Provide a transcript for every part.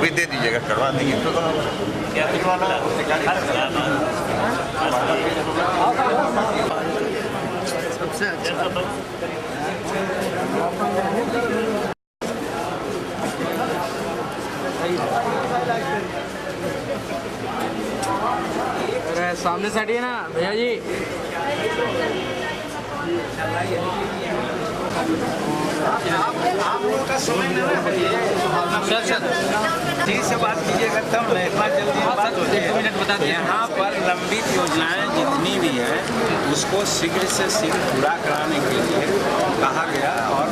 भी दे दीजिएगा, करवा देंगे। सबसे अच्छा अरे सामने से हटिए ना भैया जी। आप लोगों का समय जी से बात कीजिएगा तब न, इतना जल्दी बात हो जाए। यहाँ पर लंबित योजनाएं जितनी भी हैं उसको शीघ्र से शीघ्र पूरा कराने के लिए कहा गया और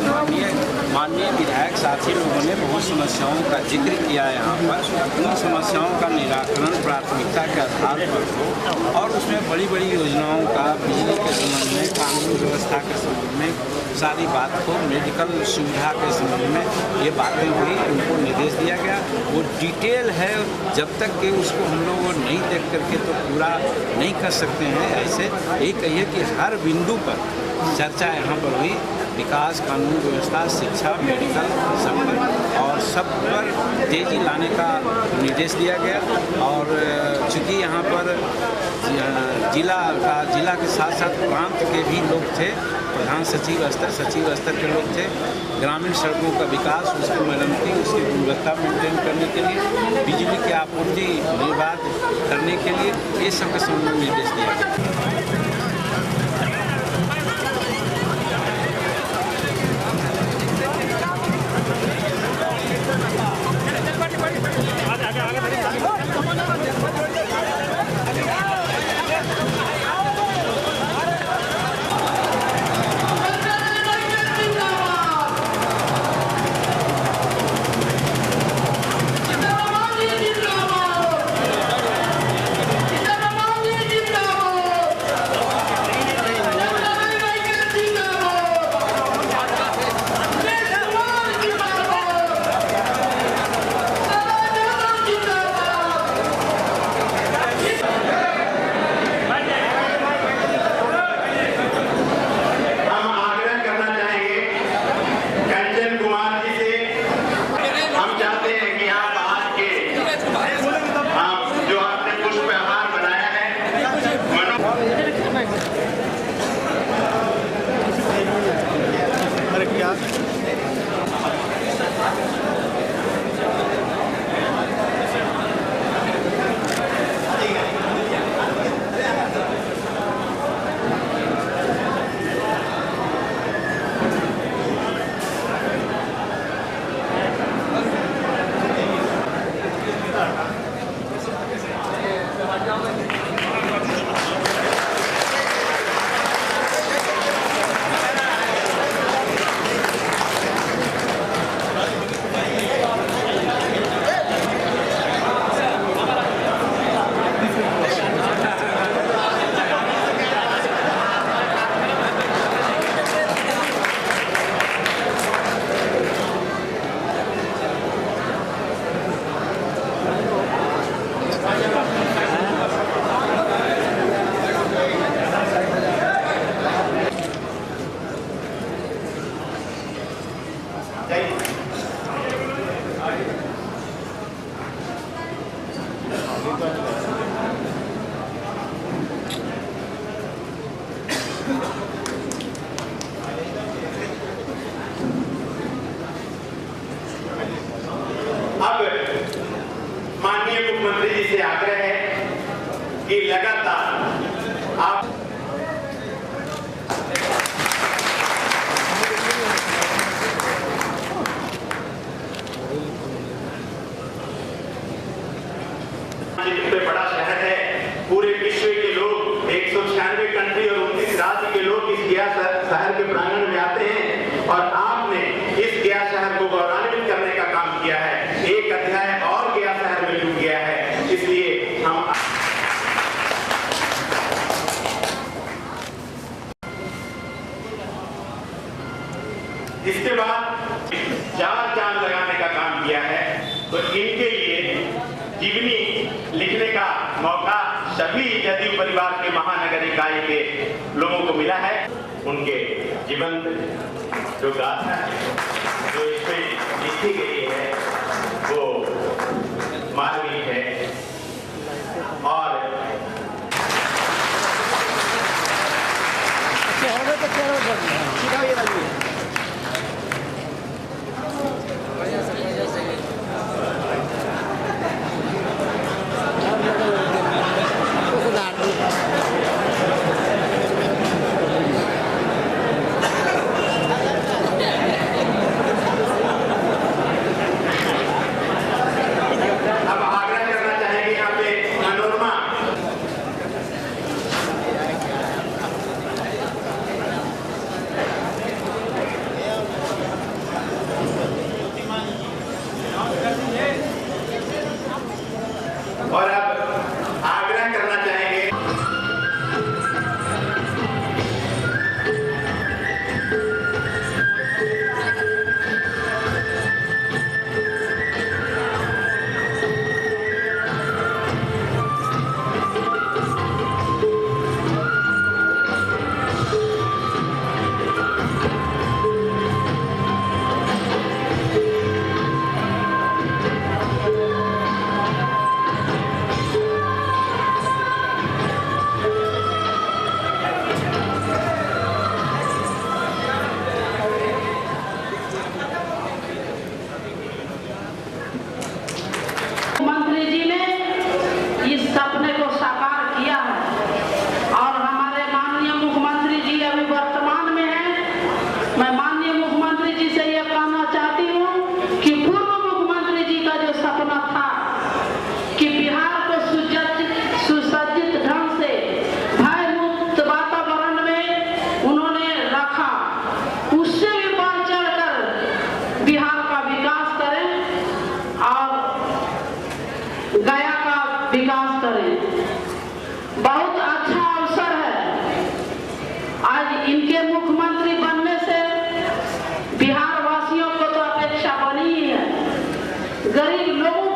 माननीय विधायक साथी लोगों ने बहुत समस्याओं का जिक्र किया है। यहाँ पर उन समस्याओं का निराकरण प्राथमिकता के आधार पर हो और उसमें बड़ी बड़ी योजनाओं का बिजली के संबंध में, कानून व्यवस्था के संबंध में सारी बात को, मेडिकल सुविधा के संबंध में ये बातें हुई, उनको निर्देश दिया गया। वो डिटेल है, जब तक कि उसको हम लोग नहीं देख करके तो पूरा नहीं कर सकते हैं। ऐसे यही कहिए कि हर बिंदु पर चर्चा यहाँ पर हुई, विकास, कानून व्यवस्था, शिक्षा, मेडिकल, सब पर और सब पर तेजी लाने का निर्देश दिया गया। और चूँकि यहाँ पर जिला के साथ साथ प्रांत के भी लोग थे, प्रधान सचिव स्तर के लोग थे, ग्रामीण सड़कों का विकास, उसकी मरम्मती, उसकी गुणवत्ता मेंटेन करने के लिए, बिजली की आपूर्ति निर्बाध करने के लिए ये सब के संबंध में निर्देश दिया गया। माननीय मुख्यमंत्री जी से आग्रह है कि लगातार आप बड़ा शहर है, पूरे विश्व के लोग 196 कंट्री और 29 राज्य के लोग इस गया शहर के प्रांगण में आते हैं और आपने इस गया शहर को गौरवान्वित करने का काम किया है। एक अध्याय और गया शहर में जुड़ गया है, इसलिए हम इसके बाद 4 चांद लगाने का काम किया है। तो इनके लिए जीवनी लिखने का मौका सभी जदयू परिवार के महानगर इकाई के लोगों को मिला है। उनके जीवन जो गाथा है, जो इसमें लिखी गई है, वो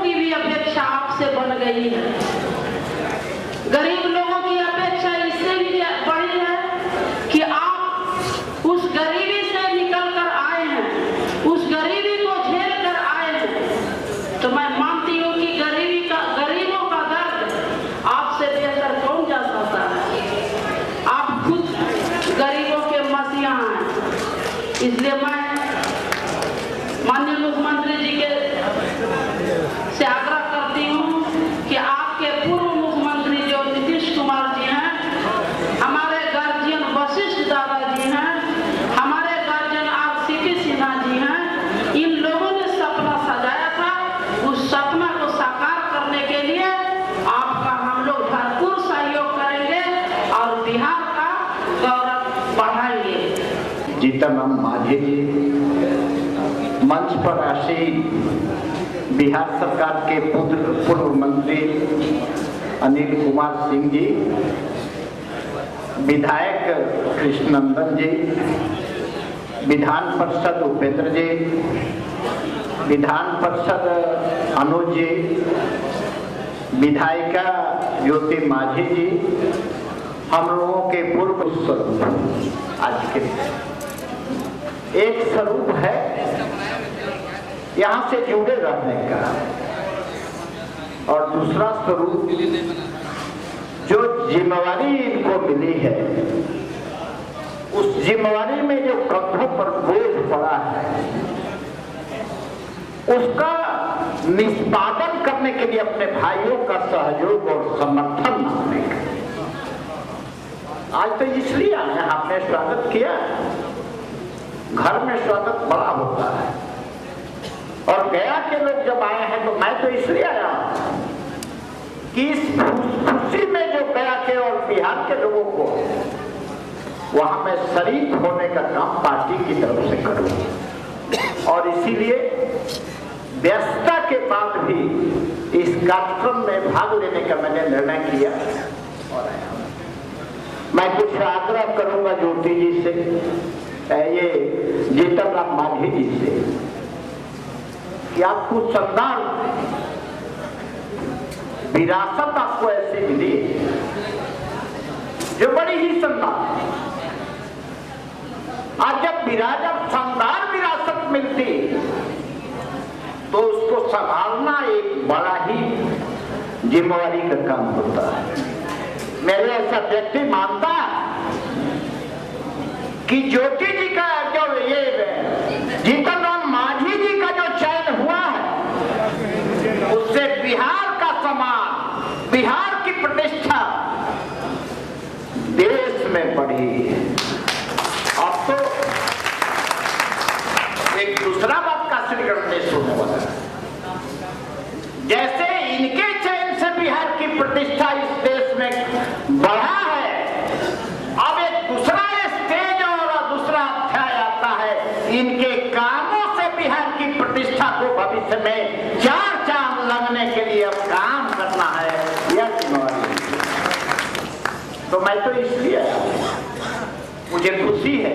की भी अपेक्षा आपसे बन गई है। गरीब लोगों की अपेक्षा इससे भी बड़ी है कि आप उस गरीबी से निकल कर आए हैं, उस गरीबी को झेल कर आए हैं। तो मैं मानती हूँ कि गरीबों का दर्द आपसे बेहतर कौन जा सकता है। आप खुद गरीबों के मसीहा हैं। इसलिए मैं माननीय मुख्यमंत्री जी के से आग्रह करती हूँ कि आपके पूर्व मुख्यमंत्री जो नीतीश कुमार जी हैं, हमारे गार्जियन वशिष्ठ दादाजी हैं, हमारे गार्जियन सीपी सिन्हा जी हैं, इन लोगों ने सपना सजाया था। उस सपना को साकार करने के लिए आपका हम लोग भरपूर सहयोग करेंगे और बिहार का गौरव बढ़ाएंगे। जीतन राम मांझी जी मंच पर आसीन बिहार सरकार के पूर्व मंत्री अनिल कुमार सिंह जी, विधायक कृष्णनंदन जी, विधान पार्षद उपेंद्र जी, विधान पार्षद अनुज जी, विधायिका ज्योति माझी जी, हम लोगों के पूर्व स्वरूप आज के एक स्वरूप है यहाँ से जुड़े रहने का, और दूसरा स्वरूप जो जिम्मेवारी इनको मिली है, उस जिम्मेवारी में जो कंधों पर बोझ पड़ा है, उसका निष्पादन करने के लिए अपने भाइयों का सहयोग और समर्थन मांगने का। आज तो इसलिए आए, आपने स्वागत किया। घर में स्वागत बड़ा होता है, और गया के लोग जब आए हैं तो मैं तो इसलिए आया कि इस खुशी में जो गया के और बिहार के लोगों को वहां मैं शरीक होने का काम पार्टी की तरफ से करूं, और इसीलिए व्यस्तता के बाद भी इस कार्यक्रम में भाग लेने का मैंने निर्णय किया और आया। मैं कुछ आग्रह करूंगा ज्योति जी से, ये जीतन राम मांझी जी से, कि आपको शानदार विरासत आपको ऐसी मिली जो बड़ी ही शानदार। आज जब शानदार विरासत मिलती तो उसको संभालना एक बड़ा ही जिम्मेवारी का काम होता है। मेरे ऐसा व्यक्ति मानता कि ज्योति जी का जो ये जीतन राम मांझी जी का जो चयन हुआ है, उससे बिहार का सम्मान, बिहार की प्रतिष्ठा देश में बढ़ी है। अब तो एक दूसरा बात का श्रीगण ने सुनने वाला है, जैसे इनके चयन से बिहार की प्रतिष्ठा इस देश में बढ़ा है, अब एक दूसरा स्टेज और दूसरा अध्याय आता है। इनके कामों से बिहार की प्रतिष्ठा को भविष्य में चार चांद लगने के लिए अब काम करना है, यह जिम्मेवारी। तो मैं तो इसलिए मुझे खुशी है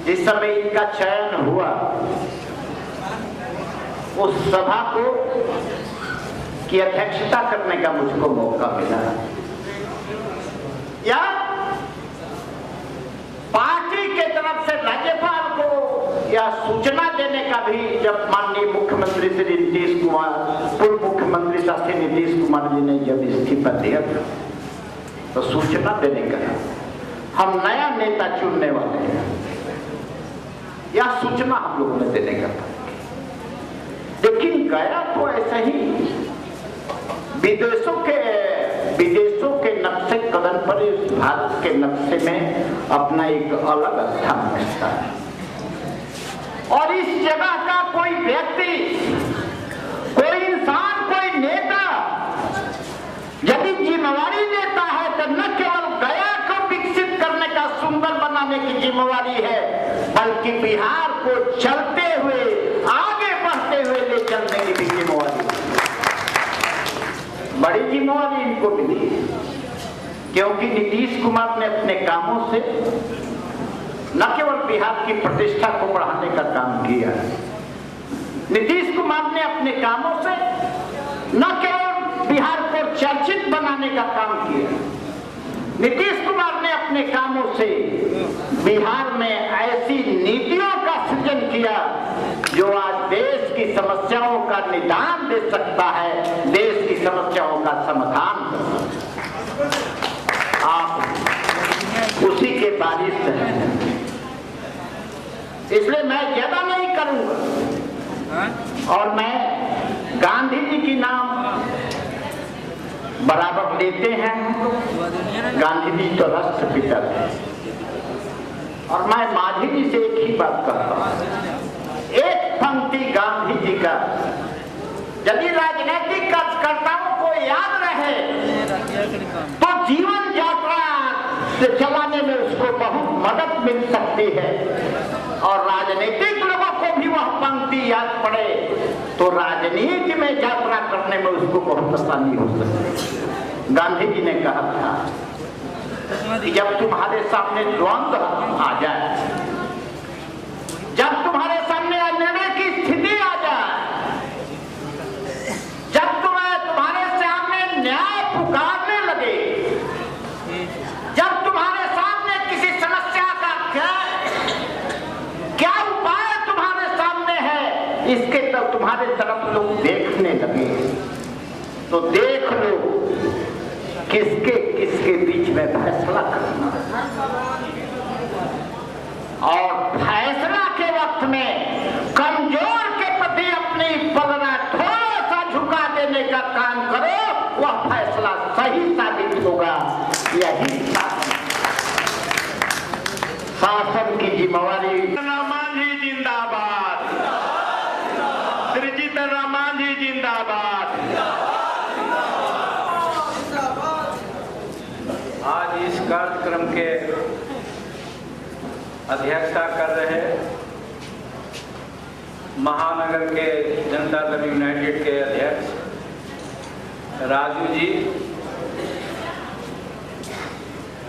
जिस समय इनका चयन हुआ उस सभा को की अध्यक्षता करने का मुझको मौका मिला, या पार्टी के तरफ से राज्यपाल को या सूचना देने का भी, जब माननीय मुख्यमंत्री श्री नीतीश कुमार, पूर्व मुख्यमंत्री साथी नीतीश कुमार जी ने जब इस्तीफा दिया था, तो सूचना देने का हम नया नेता चुनने वाले हैं, या सूचना हम लोगों ने देने का था। लेकिन गया तो ऐसे ही विदेशों के नक्शे कदम पर इस भारत के नक्शे में अपना एक अलग स्थान रखता है, और इस जगह का कोई व्यक्ति, कोई इंसान, कोई नेता यदि जिम्मेवारी लेता है तो न केवल गया को विकसित करने का, सुंदर बनाने की जिम्मेवारी है, बल्कि बिहार को चलते हुए, आगे बढ़ते हुए ले चलने की भी जिम्मेवारी, बड़ी जिम्मेवारी इनको मिली है। क्योंकि नीतीश कुमार ने अपने कामों से न केवल बिहार की प्रतिष्ठा को बढ़ाने का काम किया, नीतीश कुमार ने अपने कामों से न केवल बिहार को चर्चित बनाने का काम किया, नीतीश कुमार ने अपने कामों से बिहार में ऐसी नीतियों का सृजन किया जो आज देश की समस्याओं का निदान दे सकता है, देश की समस्याओं का समाधान कर सकता है। आप उसी के वारिस हैं, इसलिए मैं ज्यादा नहीं करूंगा। और मैं गांधी जी की नाम बराबर लेते हैं, गांधी जी तो राष्ट्रपिता थे। और मैं माझी जी से एक ही बात करता हूं, एक पंक्ति गांधी जी का यदि राजनीतिक कार्यकर्ताओं को याद रहे तो जीवन यात्रा से चलाने में उसको बहुत मदद मिल सकती है। और राजनीतिक लोगों को भी वह पंक्ति याद पड़े तो राजनीति में यात्रा करने में उसको बहुत आसानी हो सकती है। गांधी जी ने कहा था कि जब तुम्हारे सामने द्वंद्व आ जाए, जब तुम्हारे सामने निर्णय की स्थिति आ जाए, जब तुम्हारे सामने न्याय पुकारने लगे, जब तुम्हारे सामने किसी समस्या का क्या उपाय तुम्हारे सामने है, इसके तब तुम्हारे तरफ लोग देखने लगे, तो देख लो किसके किसके बीच में फैसला करना। और फैसला के वक्त में कमजोर के प्रति अपनी पलड़ा थोड़ा सा झुका देने का काम करो, वह फैसला सही साबित होगा। यही शासन की जिम्मेवारी। रामांझी जिंदाबाद, श्री जीतन रामांझी जिंदाबाद। आज इस कार्यक्रम के अध्यक्षता कर रहे महानगर के जनता दल यूनाइटेड के अध्यक्ष राजू जी,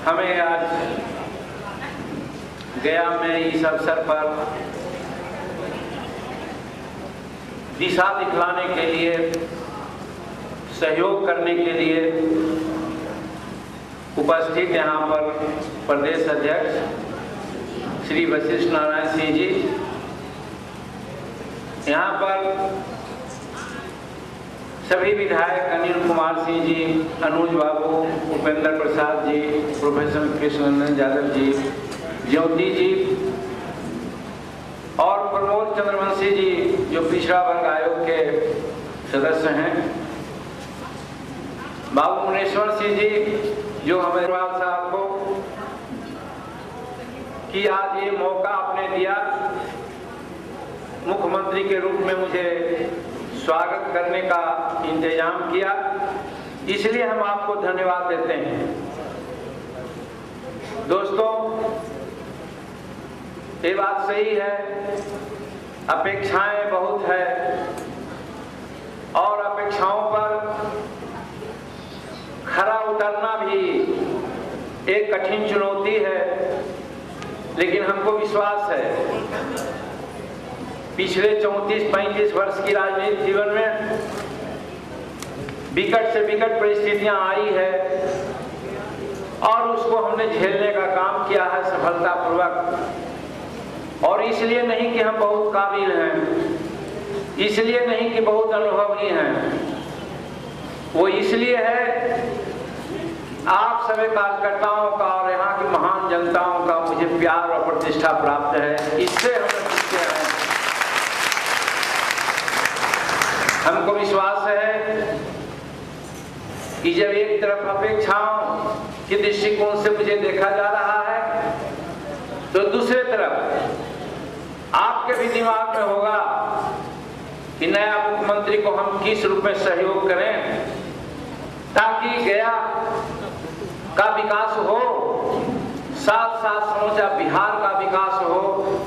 हमें आज गया में इस अवसर पर दिशा दिखलाने के लिए, सहयोग करने के लिए उपस्थित यहाँ पर प्रदेश अध्यक्ष श्री वशिष्ठ नारायण सिंह जी, यहाँ पर सभी विधायक अनिल कुमार सिंह जी, अनुज बाबू, उपेंद्र प्रसाद जी, प्रोफेसर कृष्णनंदन यादव जी, ज्योति जी और प्रमोद चंद्रवंशी जी जो पिछड़ा वर्ग आयोग के सदस्य हैं, बाबू मुनेश्वर सिंह जी जो हमें साहब को कि आज ये मौका आपने दिया मुख्यमंत्री के रूप में मुझे स्वागत करने का इंतजाम किया, इसलिए हम आपको धन्यवाद देते हैं। दोस्तों, ये बात सही है, अपेक्षाएं बहुत है और अपेक्षाओं पर खरा उतरना भी एक कठिन चुनौती है, लेकिन हमको विश्वास है पिछले 34-35 वर्ष की राजनीतिक जीवन में विकट से विकट परिस्थितियां आई है और उसको हमने झेलने का काम किया है सफलतापूर्वक। और इसलिए नहीं कि हम बहुत काबिल हैं, इसलिए नहीं कि बहुत अनुभवी हैं, वो इसलिए है आप सभी कार्यकर्ताओं का और यहाँ की महान जनताओं का मुझे प्यार और प्रतिष्ठा प्राप्त है, इससे हम सीखते हैं। हमको विश्वास है कि जब एक तरफ अपेक्षाओं के दृष्टिकोण से मुझे देखा जा रहा है, तो दूसरे तरफ आपके भी दिमाग में होगा कि नया मुख्यमंत्री को हम किस रूप में सहयोग करें ताकि गया का विकास हो, साथ साथ समूचा बिहार का विकास हो।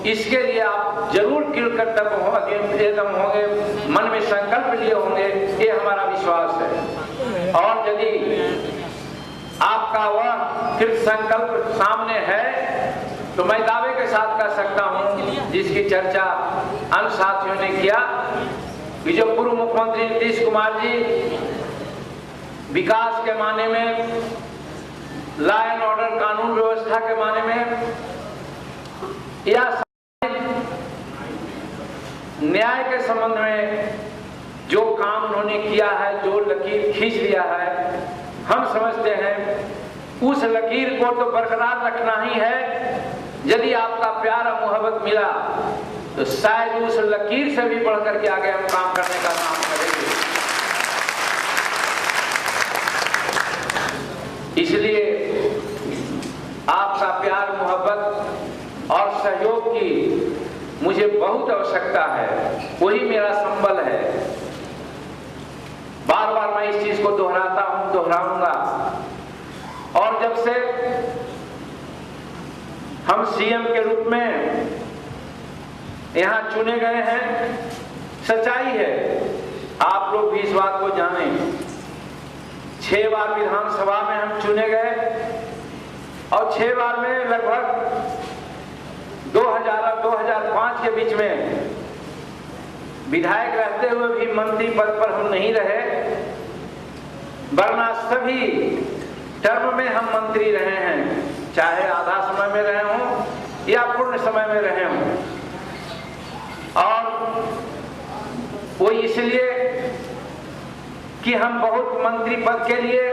इसके लिए आप जरूर कृतज्ञ होंगे, मन में संकल्प लिए होंगे, ये हमारा विश्वास है। और यदि आपका वह कृत संकल्प सामने है तो मैं दावे के साथ कर सकता हूं, जिसकी चर्चा अन्य साथियों ने किया, कि जो पूर्व मुख्यमंत्री नीतीश कुमार जी विकास के माने में, लॉ एंड ऑर्डर कानून व्यवस्था के माने में, या न्याय के संबंध में जो काम उन्होंने किया है, जो लकीर खींच लिया है, हम समझते हैं उस लकीर को तो बरकरार रखना ही है। यदि आपका प्यार और मोहब्बत मिला तो शायद उस लकीर से भी बढ़कर के आगे हम काम करने का काम करेंगे। इसलिए आपका प्यार, मोहब्बत और सहयोग की मुझे बहुत आवश्यकता है, वही मेरा संबल है। बार बार मैं इस चीज को दोहराता हूं, दोहराऊंगा। और जब से हम सीएम के रूप में यहां चुने गए हैं, सच्चाई है, आप लोग भी इस बात को जाने, 6 बार विधानसभा में हम चुने गए और 6 बार में लगभग 2000 और 2005 के बीच में विधायक रहते हुए भी मंत्री पद पर हम नहीं रहे, वरना सभी टर्म में हम मंत्री रहे हैं, चाहे आधा समय में रहे हों या पूर्ण समय में रहे हों। और वो इसलिए कि हम बहुत मंत्री पद के लिए,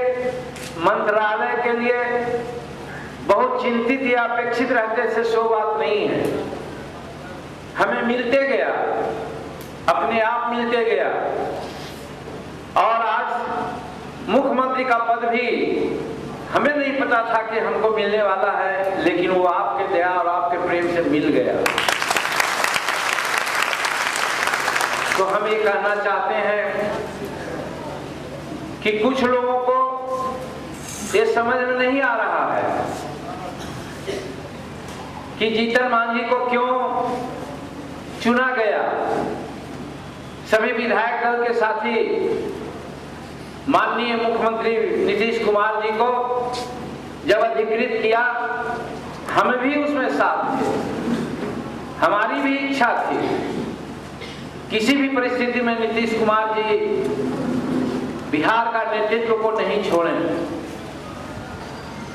मंत्रालय के लिए बहुत चिंतित या अपेक्षित रहते से सो बात नहीं है। हमें मिलते गया, अपने आप मिलते गया। और आज मुख्यमंत्री का पद भी हमें नहीं पता था कि हमको मिलने वाला है, लेकिन वो आपके दया और आपके प्रेम से मिल गया। तो हम ये कहना चाहते हैं कि कुछ लोगों को ये समझ में नहीं आ रहा है कि जीतन मांझी को क्यों चुना गया। सभी विधायक दल के साथी माननीय मुख्यमंत्री नीतीश कुमार जी को जब अधिकृत किया, हम भी उसमें साथ थे। हमारी भी इच्छा थी किसी भी परिस्थिति में नीतीश कुमार जी बिहार का नेतृत्व को नहीं छोड़ें।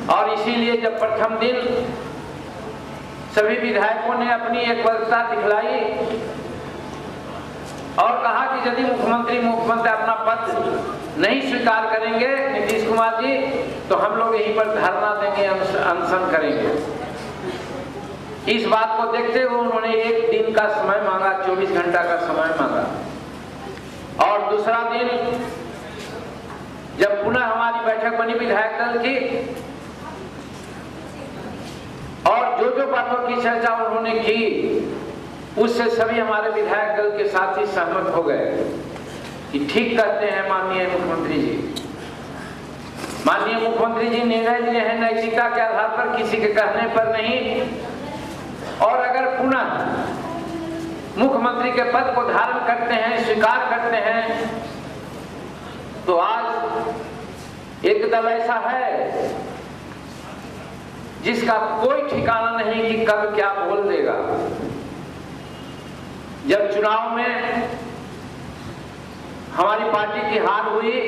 और इसीलिए जब प्रथम दिन सभी विधायकों ने अपनी एकवटता दिखलाई और कहा कि यदि मुख्यमंत्री अपना पद नहीं स्वीकार करेंगे नीतीश कुमार जी, तो हम लोग यहीं पर धरना देंगे, अनशन करेंगे। इस बात को देखते हुए उन्होंने 1 दिन का समय मांगा, 24 घंटा का समय मांगा। और दूसरा दिन जब पुनः हमारी बैठक बनी विधायक दल की, और जो बातों की चर्चा उन्होंने की, उससे सभी हमारे विधायक दल के साथी सहमत हो गए कि ठीक कहते हैं माननीय मुख्यमंत्री जी। माननीय मुख्यमंत्री जी निर्णय लिए हैं नैतिकता के आधार पर, किसी के कहने पर नहीं। और अगर पुनः मुख्यमंत्री के पद को धारण करते हैं, स्वीकार करते हैं, तो आज एक दल ऐसा है जिसका कोई ठिकाना नहीं कि कब क्या बोल देगा। जब चुनाव में हमारी पार्टी की हार हुई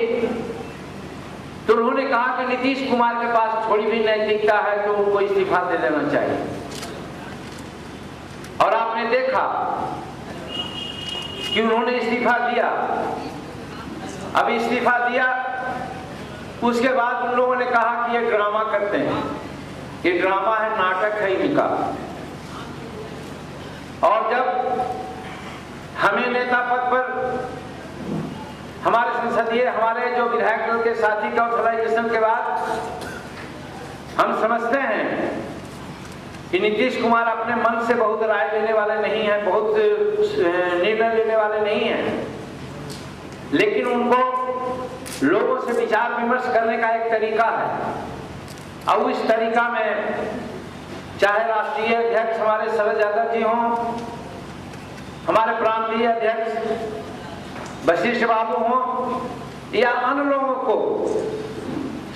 तो उन्होंने कहा कि नीतीश कुमार के पास थोड़ी भी नैतिकता है तो उनको इस्तीफा दे देना चाहिए। और आपने देखा कि उन्होंने इस्तीफा दिया। अब इस्तीफा दिया, उसके बाद उन लोगों ने कहा कि ये ड्रामा करते हैं, ये ड्रामा है, नाटक है इनका। और जब हमें नेता पद पर हमारे संसदीय, हमारे जो विधायक दल के साथी का ऑथराइजेशन के बाद हम समझते हैं कि नीतीश कुमार अपने मन से बहुत राय लेने वाले नहीं हैं, बहुत निर्णय लेने वाले नहीं हैं, लेकिन उनको लोगों से विचार विमर्श करने का एक तरीका है। और इस तरीका में चाहे राष्ट्रीय अध्यक्ष हमारे शरद यादव जी हों, हमारे प्रांतीय अध्यक्ष वशिष्ठ बाबू हों, या अन्य लोगों को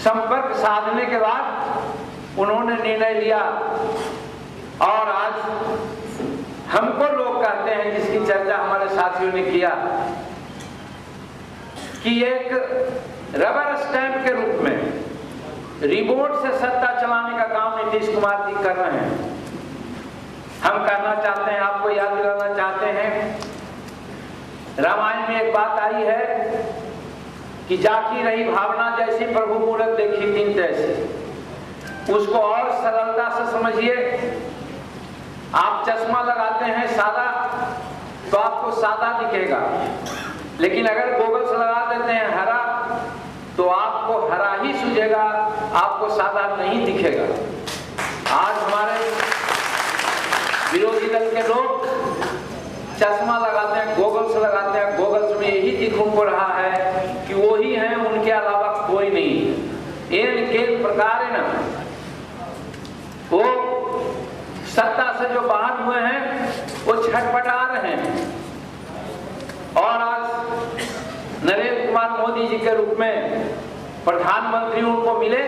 संपर्क साधने के बाद उन्होंने निर्णय लिया और आज हमको लोग कहते हैं, जिसकी चर्चा हमारे साथियों ने किया, कि एक रबर स्टैंप के रूप में रिमोट से सत्ता चलाने का काम नीतीश कुमार जी कर रहे हैं। हम करना चाहते हैं, आपको याद दिलाना चाहते हैं, रामायण में एक बात आई है कि जाकी रही भावना जैसी प्रभु मूरत देखी तीन तैसी। उसको और सरलता से समझिए। आप चश्मा लगाते हैं सादा, तो आपको सादा दिखेगा, लेकिन अगर गोगल्स लगा देते हैं हरा, तो आपको हरा ही सूझेगा, आपको सादा नहीं दिखेगा। आज हमारे विरोधी दल के लोग चश्मा लगाते हैं, गोगल्स लगाते हैं, गोगल्स में यही दिख उनको रहा है कि वो ही हैं, उनके अलावा कोई नहीं है। इनके प्रकार है ना, वो सत्ता से जो बाहर हुए हैं वो छटपटा रहे हैं। और आज नरेंद्र कुमार मोदी जी के रूप में प्रधानमंत्री उनको मिले,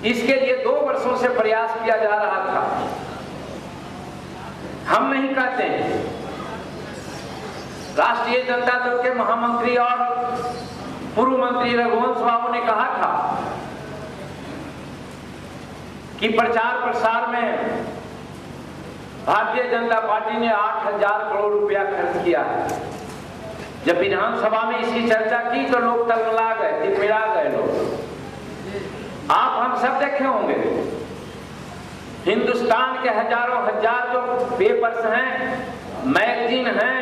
इसके लिए 2 वर्षों से प्रयास किया जा रहा था। हम नहीं कहते हैं, राष्ट्रीय जनता दल के महामंत्री और पूर्व मंत्री रघुवंश बाबू ने कहा था कि प्रचार प्रसार में भारतीय जनता पार्टी ने 8,000 करोड़ रुपया खर्च किया है। जब विधानसभा में इसकी चर्चा की तो लोग तलमला गए, तिलमिला गए लोग। आप हम सब देखे होंगे, हिंदुस्तान के हजारों हजार जो पेपर्स हैं, मैगजीन हैं,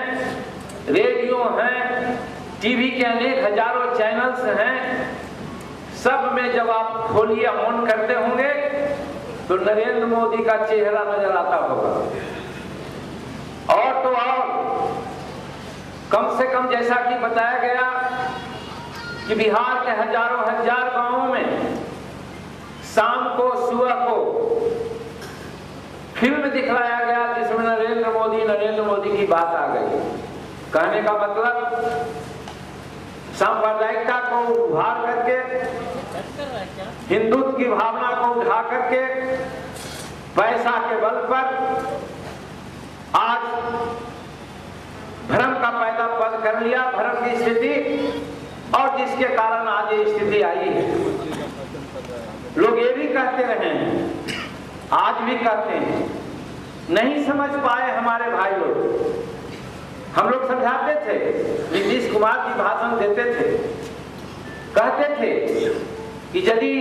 रेडियो हैं, टीवी के अनेक हजारों चैनल्स हैं, सब में जब आप खोलिए ऑन करते होंगे तो नरेंद्र मोदी का चेहरा नजर आता होगा। और तो और कम से कम जैसा कि बताया गया कि बिहार के हजारों हजार गांवों में शाम को सुबह को फिल्म दिखलाया गया जिसमें नरेंद्र मोदी की बात आ गई। कहने का मतलब सांप्रदायिकता को उभार करके, हिंदुत्व की भावना को उठा करके पैसा के बल पर आज भ्रम का पैदा कर लिया, भ्रम की स्थिति, और जिसके कारण आज ये स्थिति आई है। लोग ये भी कहते रहे हैं, आज भी कहते हैं, नहीं समझ पाए हमारे भाई लोग। हम लोग समझाते थे, नीतीश कुमार जी भाषण देते थे, कहते थे कि यदि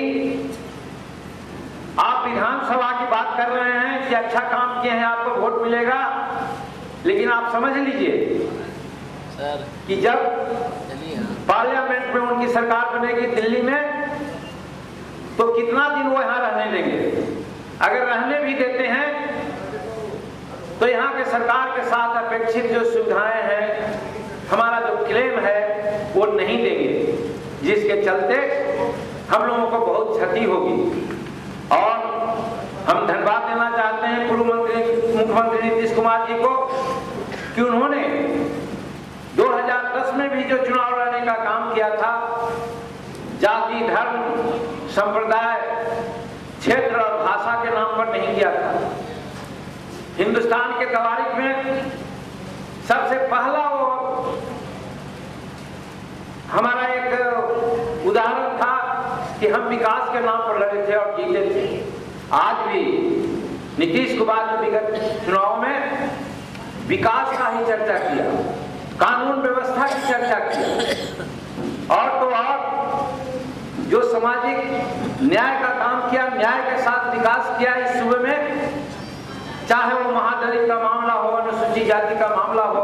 आप विधानसभा की बात कर रहे हैं कि अच्छा काम किए हैं, आपको वोट मिलेगा, लेकिन आप समझ लीजिए कि जब पार्लियामेंट में उनकी सरकार बनेगी दिल्ली में, तो कितना दिन वो यहाँ रहने देंगे। अगर रहने भी देते हैं तो यहाँ के सरकार के साथ अपेक्षित जो सुविधाएं हैं, हमारा जो क्लेम है, वो नहीं देंगे, जिसके चलते हम लोगों को बहुत क्षति होगी। और हम धन्यवाद देना चाहते हैं पूर्व मुख्यमंत्री नीतीश कुमार जी को कि उन्होंने 2010 में भी जो चुनाव लड़ने का काम किया था, जाति, धर्म, संप्रदाय, क्षेत्र और भाषा के नाम पर नहीं किया था। हिंदुस्तान के तारीख में सबसे पहला वो हमारा एक उदाहरण था कि हम विकास के नाम पर लड़े थे और जीते थे। आज भी नीतीश कुमार ने विगत चुनाव में विकास का ही चर्चा किया, कानून व्यवस्था की चर्चा किया, और तो और जो सामाजिक न्याय का काम किया, न्याय के साथ विकास किया इस सूबे में, चाहे वो महादलित का मामला हो, अनुसूचित जाति का मामला हो,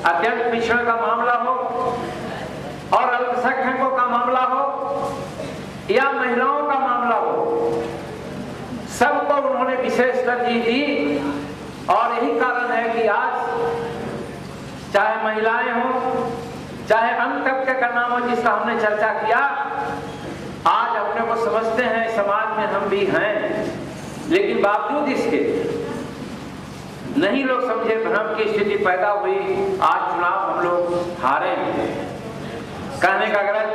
अत्यंत पिछड़ा का मामला हो, और अल्पसंख्यकों का मामला हो, या महिलाओं का मामला हो, सबको उन्होंने विशेष तरजीह दी। और यही कारण है कि आज चाहे महिलाएं हो, चाहे अन्य तबके का नाम हो जिसका हमने चर्चा किया, आज अपने को समझते हैं समाज में हम भी हैं, लेकिन बावजूद इसके नहीं लोग समझे, भ्रम की स्थिति पैदा हुई, आज चुनाव हम लोग हारे। कहने का गरज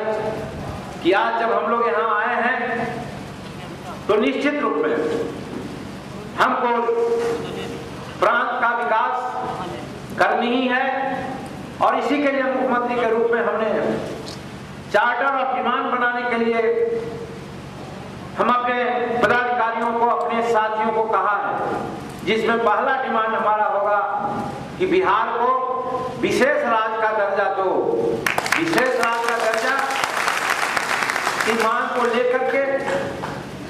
कि आज जब हम लोग यहाँ आए हैं तो निश्चित रूप में हमको प्रांत का विकास करनी ही है और इसी के लिए मुख्यमंत्री के रूप में हमने चार्टर ऑफ डिमांड बनाने के लिए हम अपने पदाधिकारियों को, अपने साथियों को कहा है, जिसमें पहला डिमांड हमारा होगा कि बिहार को विशेष राज्य का दर्जा दो। विशेष राज्य का दर्जा की मांग को लेकर के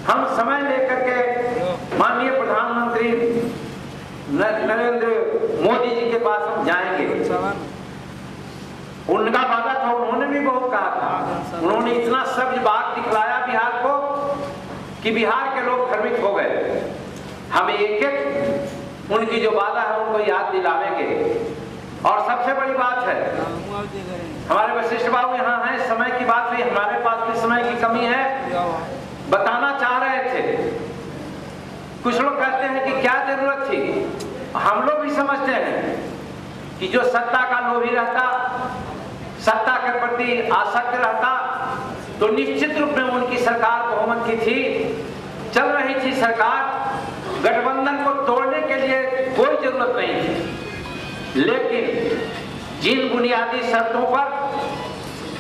हम समय लेकर के माननीय प्रधानमंत्री नरेंद्र मोदी जी के पास हम जाएंगे। उनका वादा था, उन्होंने भी बहुत कहा था, उन्होंने इतना सब्ज बाग दिखलाया बिहार को कि बिहार के लोग भ्रमित हो गए। हम एक एक उनकी जो वादा है उनको याद दिलावेंगे। और सबसे बड़ी बात है, हमारे वशिष्ठ बाबू यहाँ हैं, समय की बात हुई, हमारे पास भी समय की कमी है, बताना चाह रहे थे। कुछ लोग कहते हैं कि क्या जरूरत थी। हम लोग भी समझते हैं कि जो सत्ता का लोभी रहता, सत्ता के प्रति आसक्त रहता, तो निश्चित रूप में उनकी सरकार बहुमत की थी, चल रही थी सरकार, गठबंधन को तोड़ने के लिए कोई जरूरत नहीं थी। लेकिन जिन बुनियादी शर्तों पर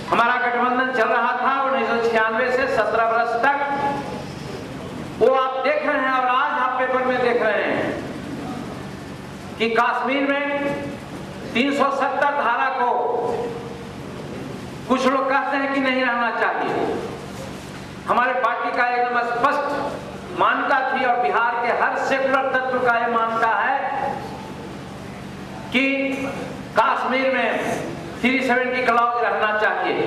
हमारा गठबंधन चल रहा था 1996 से 17 वर्ष तक, वो आप देख रहे हैं और आज आप पेपर में देख रहे हैं कि कश्मीर में 370 धारा को कुछ लोग कहते हैं कि नहीं रहना चाहिए। हमारे पार्टी का एकदम स्पष्ट मान्यता थी और बिहार के हर सेकुलर तत्व का यह मानता है कि कश्मीर में 370 क्लॉज रहना चाहिए,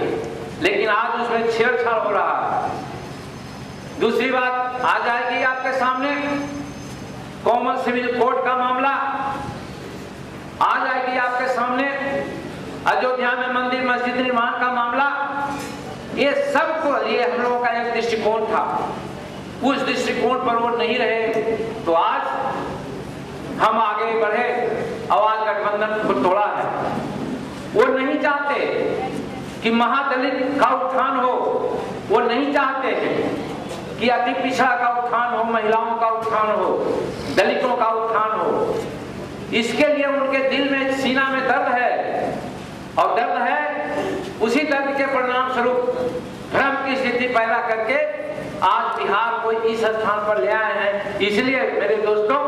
लेकिन आज उसमें छेड़छाड़ हो रहा है। दूसरी बात आ जाएगी आपके सामने, कॉमन सिविल कोड का मामला आ जाएगी आपके सामने, अयोध्या में मंदिर मस्जिद निर्माण का मामला, ये सब को लिए हम लोगों का एक दृष्टिकोण था। उस दृष्टिकोण पर वो नहीं रहे तो आज हम आगे बढ़े, आवाज गठबंधन को तोड़ा है। वो नहीं चाहते कि महादलित का उत्थान हो, वो नहीं चाहते कि अति पिछड़ा का उत्थान हो, महिलाओं का उत्थान हो, दलितों का उत्थान हो। इसके लिए उनके दिल में, सीना में दर्द है, और दर्द है उसी दर्द के परिणाम स्वरूप भ्रम की स्थिति पैदा करके आज बिहार को इस स्थान पर ले आए हैं। इसलिए मेरे दोस्तों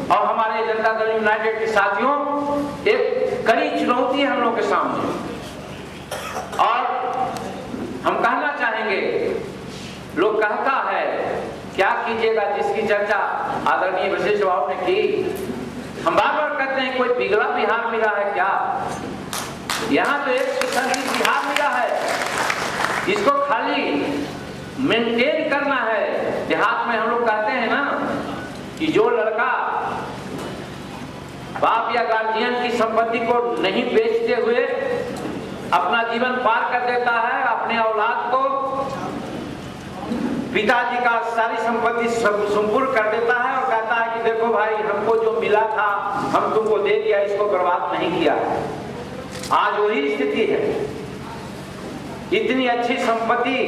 और हमारे जनता दल यूनाइटेड के साथियों, एक कड़ी चुनौती है हम लोग के सामने और हम कहना चाहेंगे, लोग कहता है क्या कीजिएगा, जिसकी चर्चा आदरणीय वशिष्ठ बाबू ने की। हम बार बार कहते हैं कोई बिगड़ा बिहार मिला है क्या? यहाँ तो एक संगीत बिहार मिला है, इसको खाली मेंटेन करना है। देहात में हम लोग कहते हैं ना कि जो लड़का बाप या गार्जियन की संपत्ति को नहीं बेचते हुए अपना जीवन पार कर देता है, अपने औलाद को पिताजी का सारी संपत्ति सुपुर्द कर देता है और कहता है कि देखो भाई, हमको जो मिला था हम तुमको दे दिया, इसको बर्बाद नहीं किया। आज वही स्थिति है। इतनी अच्छी संपत्ति,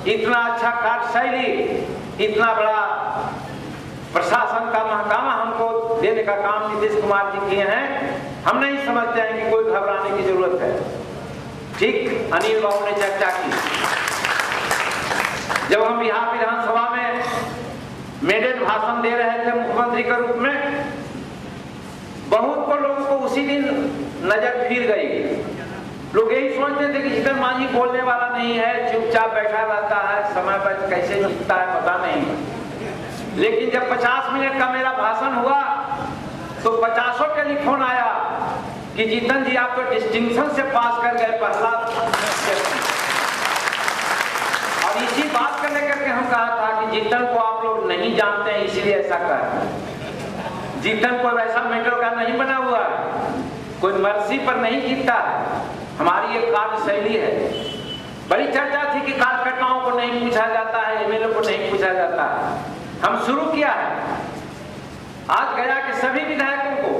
इतना अच्छा कार्यशैली, इतना बड़ा प्रशासन का महकामा हमको देने का काम नीतीश कुमार जी किए हैं। हम नहीं समझते हैं कि कोई घबराने की जरूरत है। ठीक अनिल बाबू ने चर्चा की, जब हम बिहार विधानसभा में मेडल भाषण दे रहे थे मुख्यमंत्री के रूप में, बहुत को लोगों को उसी दिन नजर फिर गई। लोग यही सोचते थे कि जीतन मांझी बोलने वाला नहीं है, चुपचाप बैठा रहता है, समय पर कैसे जीतता है पता नहीं। लेकिन जब 50 मिनट का मेरा भाषण हुआ तो 50 टेलीफोन आया कि जीतन जी आप तो डिस्टिंक्शन से पास कर गए पहला। और इसी बात को लेकर के हम कहा था कि जीतन को आप लोग नहीं जानते हैं, इसलिए ऐसा कर। जीतन कोई वैसा मेडल का नहीं बना हुआ है, कोई मर्सी पर नहीं जीतता है। हमारी एक कार्यशैली है। बड़ी चर्चा थी कि कार्यकर्ताओं को नहीं पूछा जाता है, एमएलए को नहीं पूछा जाता है। हम शुरू किया है। आज गया कि सभी विधायकों को,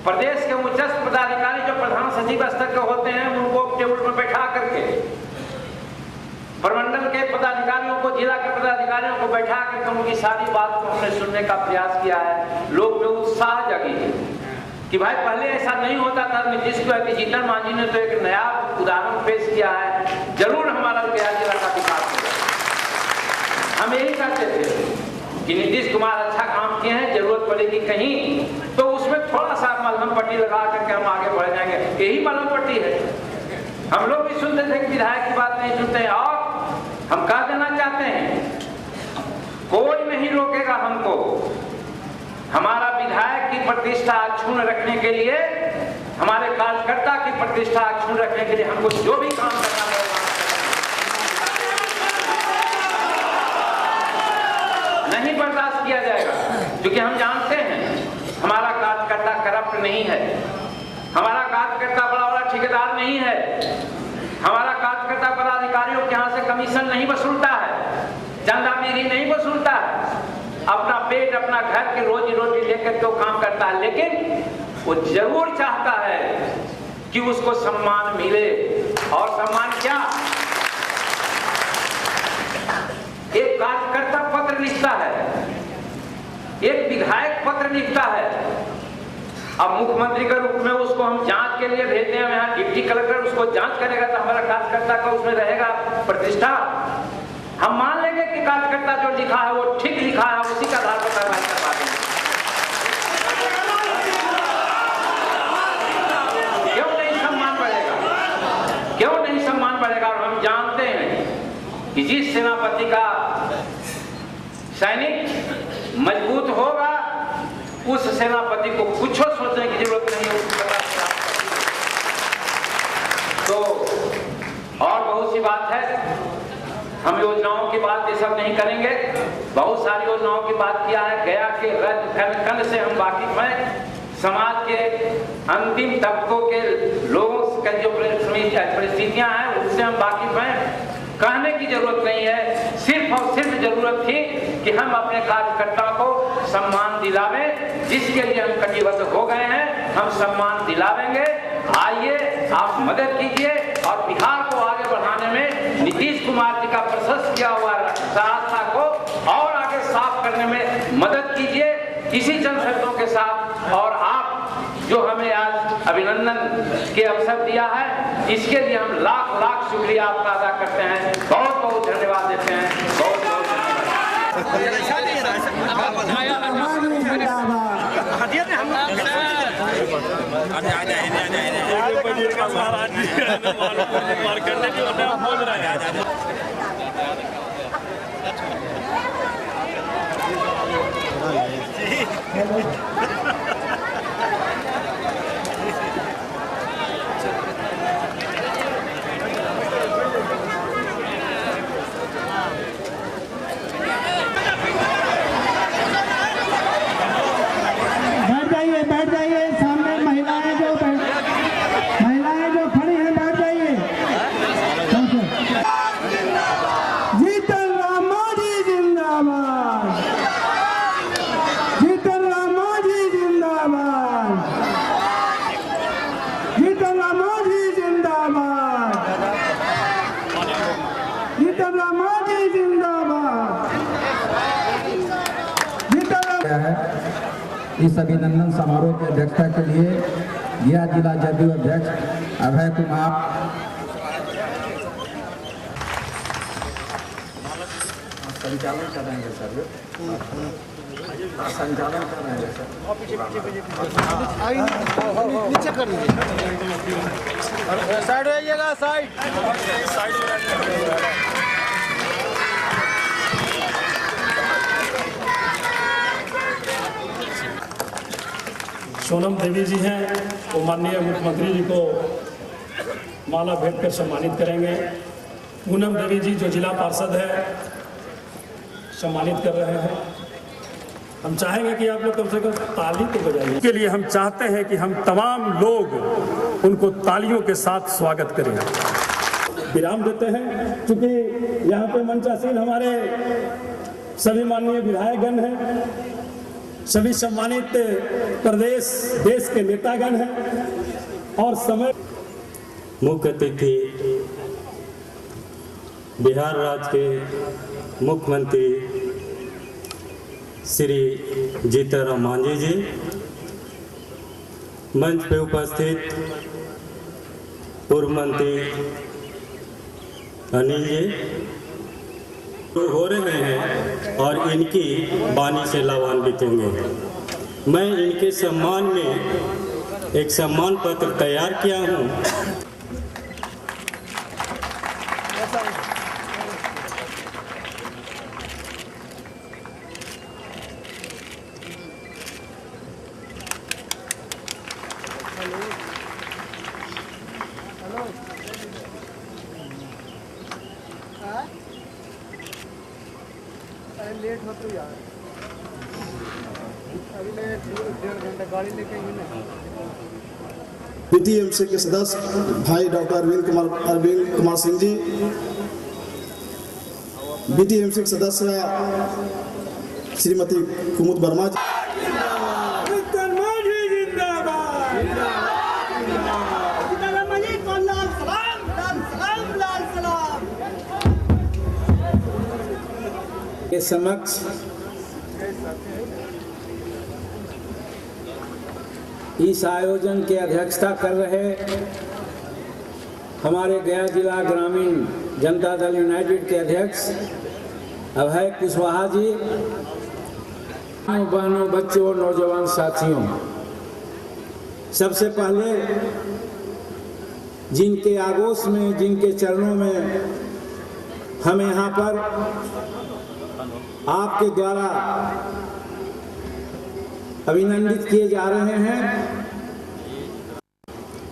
प्रदेश के उच्चस्थ पदाधिकारी जो प्रधान सचिव स्तर के होते हैं, उनको टेबल पर बैठा करके प्रमंडल के पदाधिकारियों को जिला के पदाधिकारियों को बैठा के उनकी सारी बात को हमने सुनने का प्रयास किया है। लोग में उत्साह जगी है कि भाई पहले ऐसा नहीं होता था। नीतीश कुमार जीतन मांझी ने तो एक नया उदाहरण पेश किया है, जरूर हमारा गया जिला का विकास होगा। हम यही कहते थे कि नीतीश कुमार अच्छा काम किए हैं, जरूरत पड़ेगी कहीं तो उसमें थोड़ा सा मलहम पट्टी लगा करके हम आगे बढ़ जाएंगे, यही मलहम पट्टी है। हम लोग भी सुनते थे कि विधायक की बात नहीं सुनते हैं, और हम कह देना चाहते हैं कोई नहीं रोकेगा हमको। हमारा विधायक की प्रतिष्ठा अक्षुण्ण रखने के लिए, हमारे कार्यकर्ता की प्रतिष्ठा अक्षुण्ण रखने के लिए हमको जो भी काम करना पड़ेगा नहीं बर्दाश्त किया जाएगा, क्योंकि हम जानते हैं हमारा कार्यकर्ता करप्ट नहीं है, हमारा कार्यकर्ता बड़ा बड़ा ठेकेदार नहीं है, हमारा कार्यकर्ता पदाधिकारियों के यहाँ से कमीशन नहीं वसूलता है, चंदागिरी नहीं वसूलता है, अपना पेट अपना घर की रोजी रोटी लेकर तो काम करता है, लेकिन वो जरूर चाहता है कि उसको सम्मान मिले। और सम्मान क्या? एक कार्यकर्ता पत्र लिखता है, एक विधायक पत्र लिखता है, अब मुख्यमंत्री के रूप में उसको हम जांच के लिए भेजते हैं, यहाँ डिप्टी कलेक्टर उसको जांच करेगा तो हमारा कार्यकर्ता का उसमें रहेगा प्रतिष्ठा। हम मान लेंगे कि कार्यकर्ता जो लिखा है वो ठीक लिखा है, उसी का आधार पर कार्रवाई करवा देंगे। क्यों नहीं सम्मान बढ़ेगा? क्यों नहीं सम्मान बढ़ेगा? और हम जानते हैं कि जिस सेनापति का सैनिक मजबूत होगा उस सेनापति को कुछ सोचने की जरूरत नहीं है। तो और बहुत सी बात है, हम योजनाओं की बात ये सब नहीं करेंगे, बहुत सारी योजनाओं की बात किया है। गया के कण से हम वाकिफ हैं, समाज के अंतिम तबकों के लोगों का जो परिस्थितियां हैं उससे हम वाकिफ हैं। कहने की जरूरत नहीं है, सिर्फ और सिर्फ जरूरत थी कि हम अपने कार्यकर्ता को सम्मान दिलावें, जिसके लिए हम कटिबद्ध हो गए हैं। हम सम्मान दिलावेंगे, आइए आप मदद कीजिए और बिहार को आगे बढ़ाने में नीतीश कुमार जी का प्रशस्त किया हुआ रास्ता को और आगे साफ करने में मदद कीजिए इसी जनशब्दों के साथ। और आप जो हमें आज अभिनंदन के अवसर दिया है, इसके लिए हम लाख लाख शुक्रिया आपका अदा करते हैं, बहुत बहुत धन्यवाद देते हैं, बहुत बहुत बैठ जाइए, सामने महिलाएं जो खड़ी हैं बैठ जाइए। जीतन राम मांझी जिंदाबाद, जीतन राम मांझी जिंदाबाद, जीतन राम मांझी जिंदाबाद, जीतन राम मांझी जिंदाबाद, जीतन राम। इस अभिनंदन समारोह की अध्यक्षता के लिए गया जिला जदयू अध्यक्ष अभय कुमार। संचालन कर रहे हैं सर, संचालन कर रहे हैं सर, नीचे कर लीजिए, साइड रहिएगा, साइड। सोनम देवी जी हैं, वो माननीय मुख्यमंत्री जी को माला भेंट कर सम्मानित करेंगे। पूनम देवी जी जो जिला पार्षद है सम्मानित कर रहे हैं। हम चाहेंगे कि आप लोग कम से कम ताली तो बजाइए। इसके लिए हम चाहते हैं कि हम तमाम लोग उनको तालियों के साथ स्वागत करें। विराम देते हैं, क्योंकि यहाँ पे मंचासीन हमारे सभी माननीय विधायकगण हैं, सभी सम्मानित प्रदेश देश के नेतागण हैं और समय मुख्य अतिथि बिहार राज्य के मुख्यमंत्री श्री जीतनराम मांझी जी, मंच पे उपस्थित पूर्व मंत्री अनिल जी हो रहे हैं और इनकी वाणी से लाभान्वित होंगे। मैं इनके सम्मान में एक सम्मान पत्र तैयार किया हूँ। लेट हो तो यार अभी मैं 1.5 घंटा गाड़ी लेके ही ना। पीटीएमसी के सदस्य भाई डॉक्टर अरविंद कुमार सिंह जी, बीटीएमसी के सदस्य श्रीमती कुमुद वर्मा जी, के समक्ष इस आयोजन की अध्यक्षता कर रहे हमारे गया जिला ग्रामीण जनता दल यूनाइटेड के अध्यक्ष अभय कुशवाहा जी, बहनों, बच्चों, नौजवान साथियों, सबसे पहले जिनके आगोश में, जिनके चरणों में हम यहाँ पर आपके द्वारा अभिनंदित किए जा रहे हैं,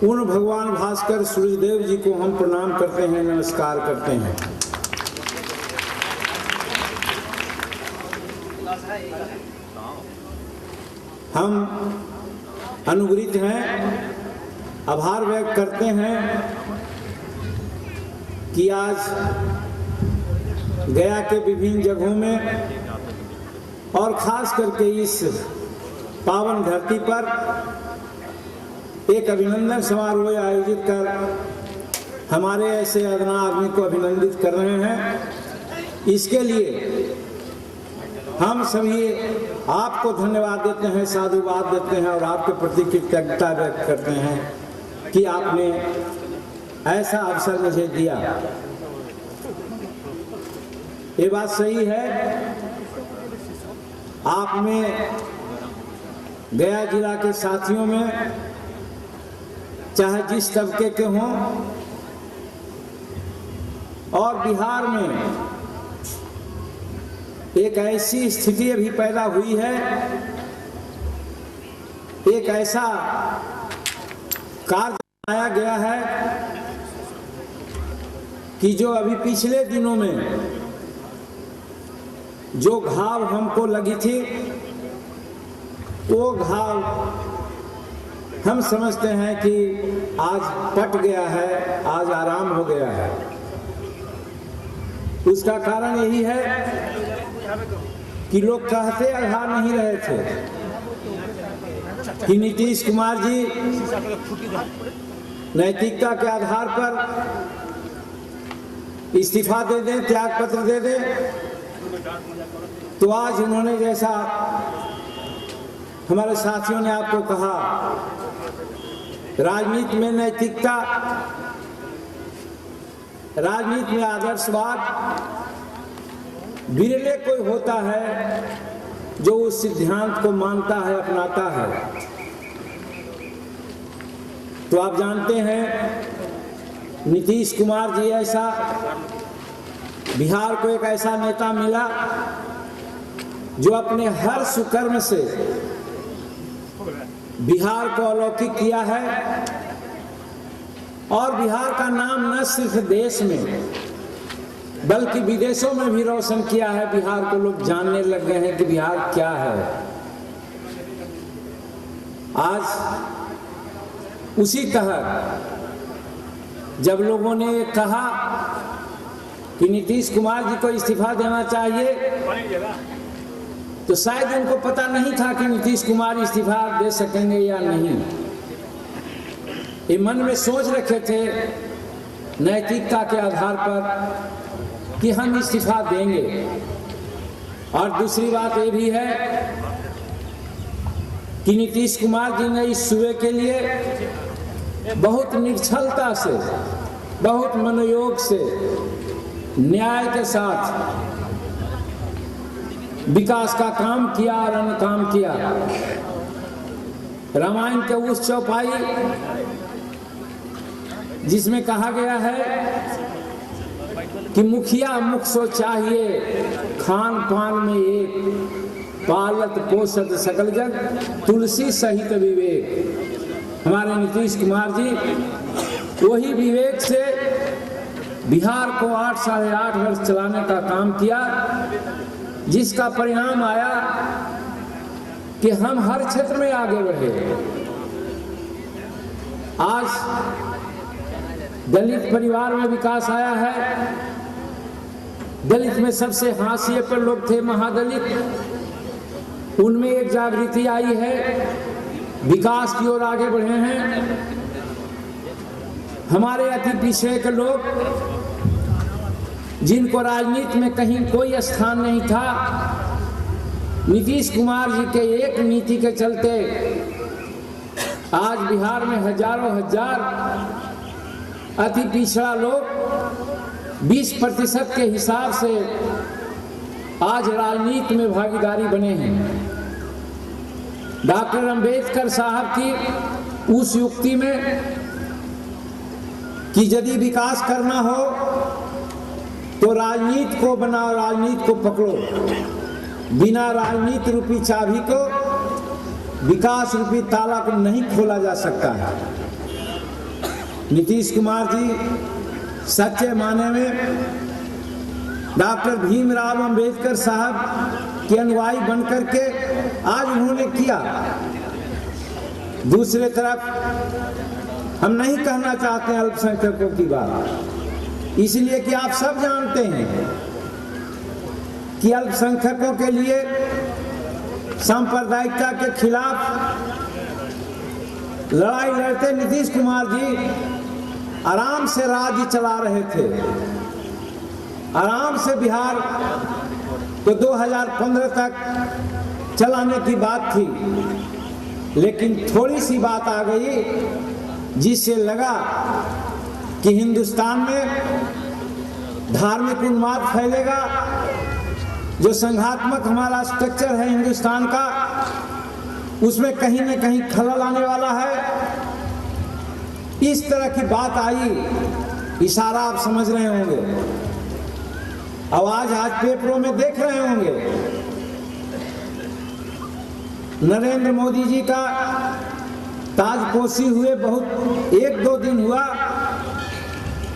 उन भगवान भास्कर सूर्यदेव जी को हम प्रणाम करते हैं, नमस्कार करते हैं। हम अनुग्रहित हैं, आभार व्यक्त करते हैं कि आज गया के विभिन्न जगहों में और खास करके इस पावन धरती पर एक अभिनंदन समारोह आयोजित कर हमारे ऐसे अदना आदमी को अभिनंदित कर रहे हैं। इसके लिए हम सभी आपको धन्यवाद देते हैं, साधुवाद देते हैं और आपके प्रति कृतज्ञता व्यक्त करते हैं कि आपने ऐसा अवसर मुझे दिया। ये बात सही है, आप में गया जिला के साथियों में चाहे जिस तबके के हों, और बिहार में एक ऐसी स्थिति अभी पैदा हुई है, एक ऐसा कार्य बनाया गया है कि जो अभी पिछले दिनों में जो घाव हमको लगी थी, वो घाव हम समझते हैं कि आज पट गया है, आज आराम हो गया है। उसका कारण यही है कि लोग कहते आधार नहीं रहे थे कि नीतीश कुमार जी नैतिकता के आधार पर इस्तीफा दे दें, त्याग पत्र दे दें। तो आज उन्होंने, जैसा हमारे साथियों ने आपको कहा, राजनीति में नैतिकता, राजनीति में आदर्शवाद, विरले कोई होता है जो उस सिद्धांत को मानता है, अपनाता है। तो आप जानते हैं नीतीश कुमार जी ऐसा, बिहार को एक ऐसा नेता मिला जो अपने हर सुकर्म से बिहार को अलौकिक किया है, और बिहार का नाम न सिर्फ देश में बल्कि विदेशों में भी रोशन किया है। बिहार को लोग जानने लग गए हैं कि बिहार क्या है। आज उसी तरह जब लोगों ने कहा कि नीतीश कुमार जी को इस्तीफा देना चाहिए, तो शायद उनको पता नहीं था कि नीतीश कुमार इस्तीफा दे सकेंगे या नहीं। ये मन में सोच रखे थे नैतिकता के आधार पर कि हम इस्तीफा देंगे। और दूसरी बात ये भी है कि नीतीश कुमार जी ने इस सूबे के लिए बहुत निश्चलता से, बहुत मनोयोग से, न्याय के साथ विकास का काम किया और अन्य काम किया। रामायण के उस चौपाई जिसमें कहा गया है कि मुखिया मुख सो चाहिए, खान पान में एक, पालत पोषत सकल जग, तुलसी सहित विवेक। हमारे नीतीश कुमार जी वही विवेक से बिहार को 8 साढ़े 8 वर्ष चलाने का काम किया, जिसका परिणाम आया कि हम हर क्षेत्र में आगे बढ़े। आज दलित परिवार में विकास आया है। दलित में सबसे हाशिए पर लोग थे महादलित, उनमें एक जागृति आई है, विकास की ओर आगे बढ़े हैं। हमारे अति पिछड़े के लोग, जिनको राजनीति में कहीं कोई स्थान नहीं था, नीतीश कुमार जी के एक नीति के चलते आज बिहार में हजारों हजार अति पिछड़ा लोग 20% के हिसाब से आज राजनीति में भागीदारी बने हैं। डॉक्टर अंबेडकर साहब की उस युक्ति में कि यदि विकास करना हो तो राजनीति को बनाओ, राजनीति को पकड़ो। बिना राजनीति रूपी चाबी को, विकास रूपी ताला को नहीं खोला जा सकता है। नीतीश कुमार जी सच्चे माने में डॉक्टर भीमराव अंबेडकर साहब के अनुयायी बनकर के आज उन्होंने किया। दूसरे तरफ हम नहीं कहना चाहते हैं अल्पसंख्यकों की बात, इसलिए कि आप सब जानते हैं कि अल्पसंख्यकों के लिए सांप्रदायिकता के खिलाफ लड़ाई लड़ते नीतीश कुमार जी आराम से राज्य चला रहे थे। आराम से बिहार को 2015 तक चलाने की बात थी, लेकिन थोड़ी सी बात आ गई जिससे लगा कि हिंदुस्तान में धार्मिक उन्माद फैलेगा। जो संघात्मक हमारा स्ट्रक्चर है हिंदुस्तान का, उसमें कहीं न कहीं खलल आने वाला है। इस तरह की बात आई, इशारा आप समझ रहे होंगे, आवाज आज पेपरों में देख रहे होंगे। नरेंद्र मोदी जी का ताजपोशी हुए बहुत 1-2 दिन हुआ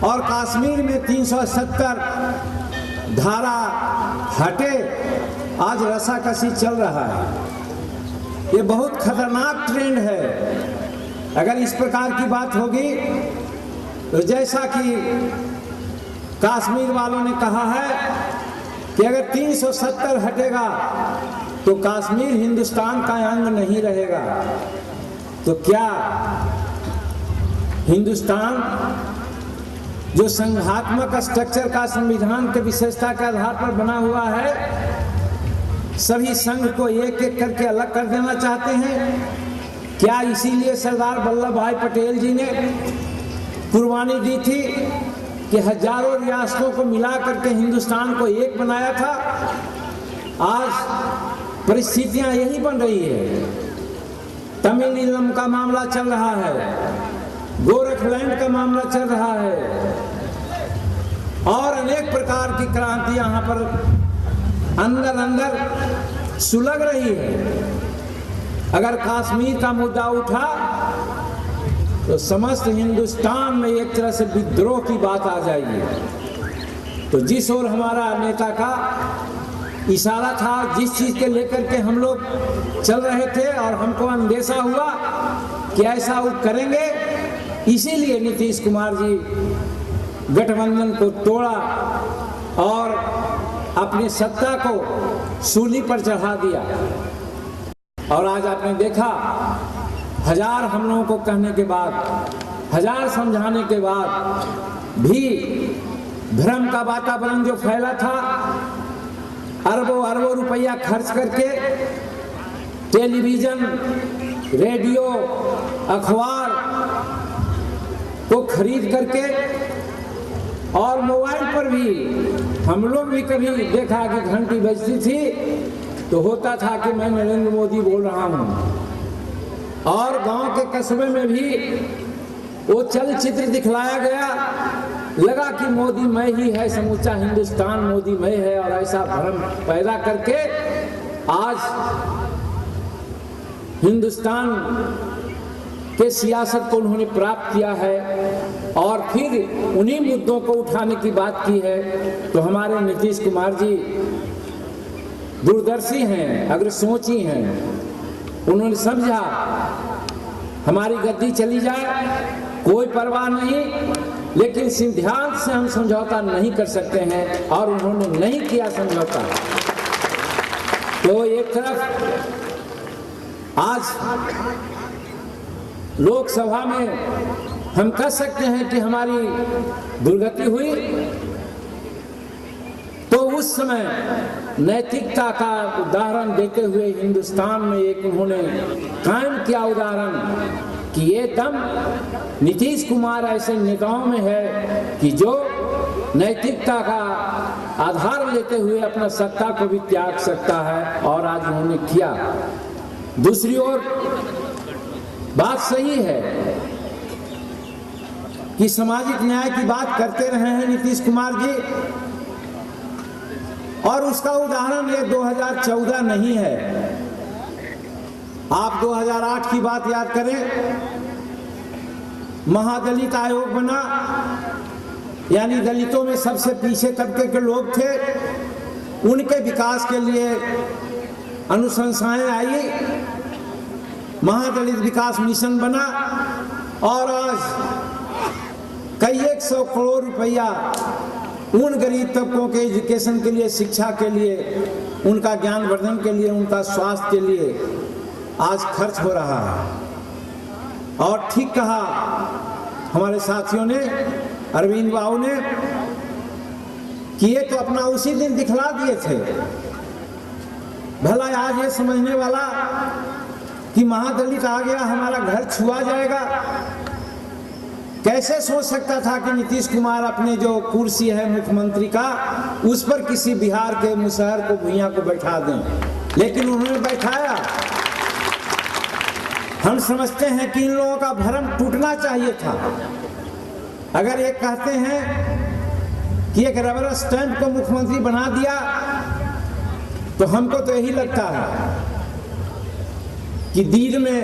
और कश्मीर में 370 धारा हटे, आज रसाकसी चल रहा है। ये बहुत खतरनाक ट्रेंड है। अगर इस प्रकार की बात होगी तो जैसा कि कश्मीर वालों ने कहा है कि अगर 370 हटेगा तो कश्मीर हिंदुस्तान का अंग नहीं रहेगा, तो क्या हिंदुस्तान जो संघात्मक स्ट्रक्चर का संविधान के विशेषता के आधार पर बना हुआ है, सभी संघ को एक एक करके अलग कर देना चाहते हैं? क्या इसीलिए सरदार वल्लभ भाई पटेल जी ने कुर्बानी दी थी कि हजारों रियासतों को मिला करके हिंदुस्तान को एक बनाया था? आज परिस्थितियां यही बन रही है। तमिलनाडु का मामला चल रहा है, गोरखलैंड का मामला चल रहा है और अनेक प्रकार की क्रांति यहाँ पर अंदर अंदर सुलग रही है। अगर कश्मीर का मुद्दा उठा तो समस्त हिंदुस्तान में एक तरह से विद्रोह की बात आ जाएगी। तो जिस ओर हमारा नेता का इशारा था, जिस चीज के लेकर के हम लोग चल रहे थे और हमको अंदेशा हुआ कि ऐसा वो करेंगे, इसीलिए नीतीश कुमार जी गठबंधन को तोड़ा और अपनी सत्ता को सूली पर चढ़ा दिया। और आज आपने देखा, हजार हम लोगों को कहने के बाद, हजार समझाने के बाद भी भ्रम का वातावरण जो फैला था, अरबों अरबों रुपया खर्च करके टेलीविजन, रेडियो, अखबार को खरीद करके और मोबाइल पर भी हम लोग भी कभी देखा कि घंटी बजती थी तो होता था कि मैं नरेंद्र मोदी बोल रहा हूं। और गांव के कस्बे में भी वो चलचित्र दिखलाया गया, लगा कि मोदी मैं ही है, समूचा हिंदुस्तान मोदी मैं है, और ऐसा भ्रम पैदा करके आज हिंदुस्तान के सियासत को उन्होंने प्राप्त किया है और फिर उन्हीं मुद्दों को उठाने की बात की है। तो हमारे नीतीश कुमार जी दूरदर्शी हैं, अग्रसोची हैं, उन्होंने समझा हमारी गद्दी चली जाए कोई परवाह नहीं, लेकिन सिद्धांत से हम समझौता नहीं कर सकते हैं, और उन्होंने नहीं किया समझौता। तो एक तरफ आज लोकसभा में हम कह सकते हैं कि हमारी दुर्गति हुई, तो उस समय नैतिकता का उदाहरण देते हुए हिंदुस्तान में एक उन्होंने कायम किया उदाहरण कि ये दम नीतीश कुमार ऐसे नेताओं में है कि जो नैतिकता का आधार लेते हुए अपना सत्ता को भी त्याग सकता है, और आज उन्होंने किया। दूसरी ओर बात सही है कि सामाजिक न्याय की बात करते रहे हैं नीतीश कुमार जी, और उसका उदाहरण ये 2014 नहीं है। आप 2008 की बात याद करें, महादलित आयोग बना, यानी दलितों में सबसे पीछे तबके के लोग थे, उनके विकास के लिए अनुशंसाएं आई, महादलित विकास मिशन बना, और आज कई 100 करोड़ रुपया उन गरीब तबकों के एजुकेशन के लिए, शिक्षा के लिए, उनका ज्ञानवर्धन के लिए, उनका स्वास्थ्य के लिए आज खर्च हो रहा है। और ठीक कहा हमारे साथियों ने, अरविंद बाबू ने, कि ये तो अपना उसी दिन दिखला दिए थे। भला आज ये समझने वाला कि महादलित आ गया हमारा घर छुआ जाएगा, कैसे सोच सकता था कि नीतीश कुमार अपने जो कुर्सी है मुख्यमंत्री का, उस पर किसी बिहार के मुसहर को, भुइयां को बैठा दें। लेकिन उन्होंने बैठाया। हम समझते हैं कि इन लोगों का भ्रम टूटना चाहिए था। अगर ये कहते हैं कि एक रबर स्टैंप को मुख्यमंत्री बना दिया, तो हमको तो यही लगता है कि दीद में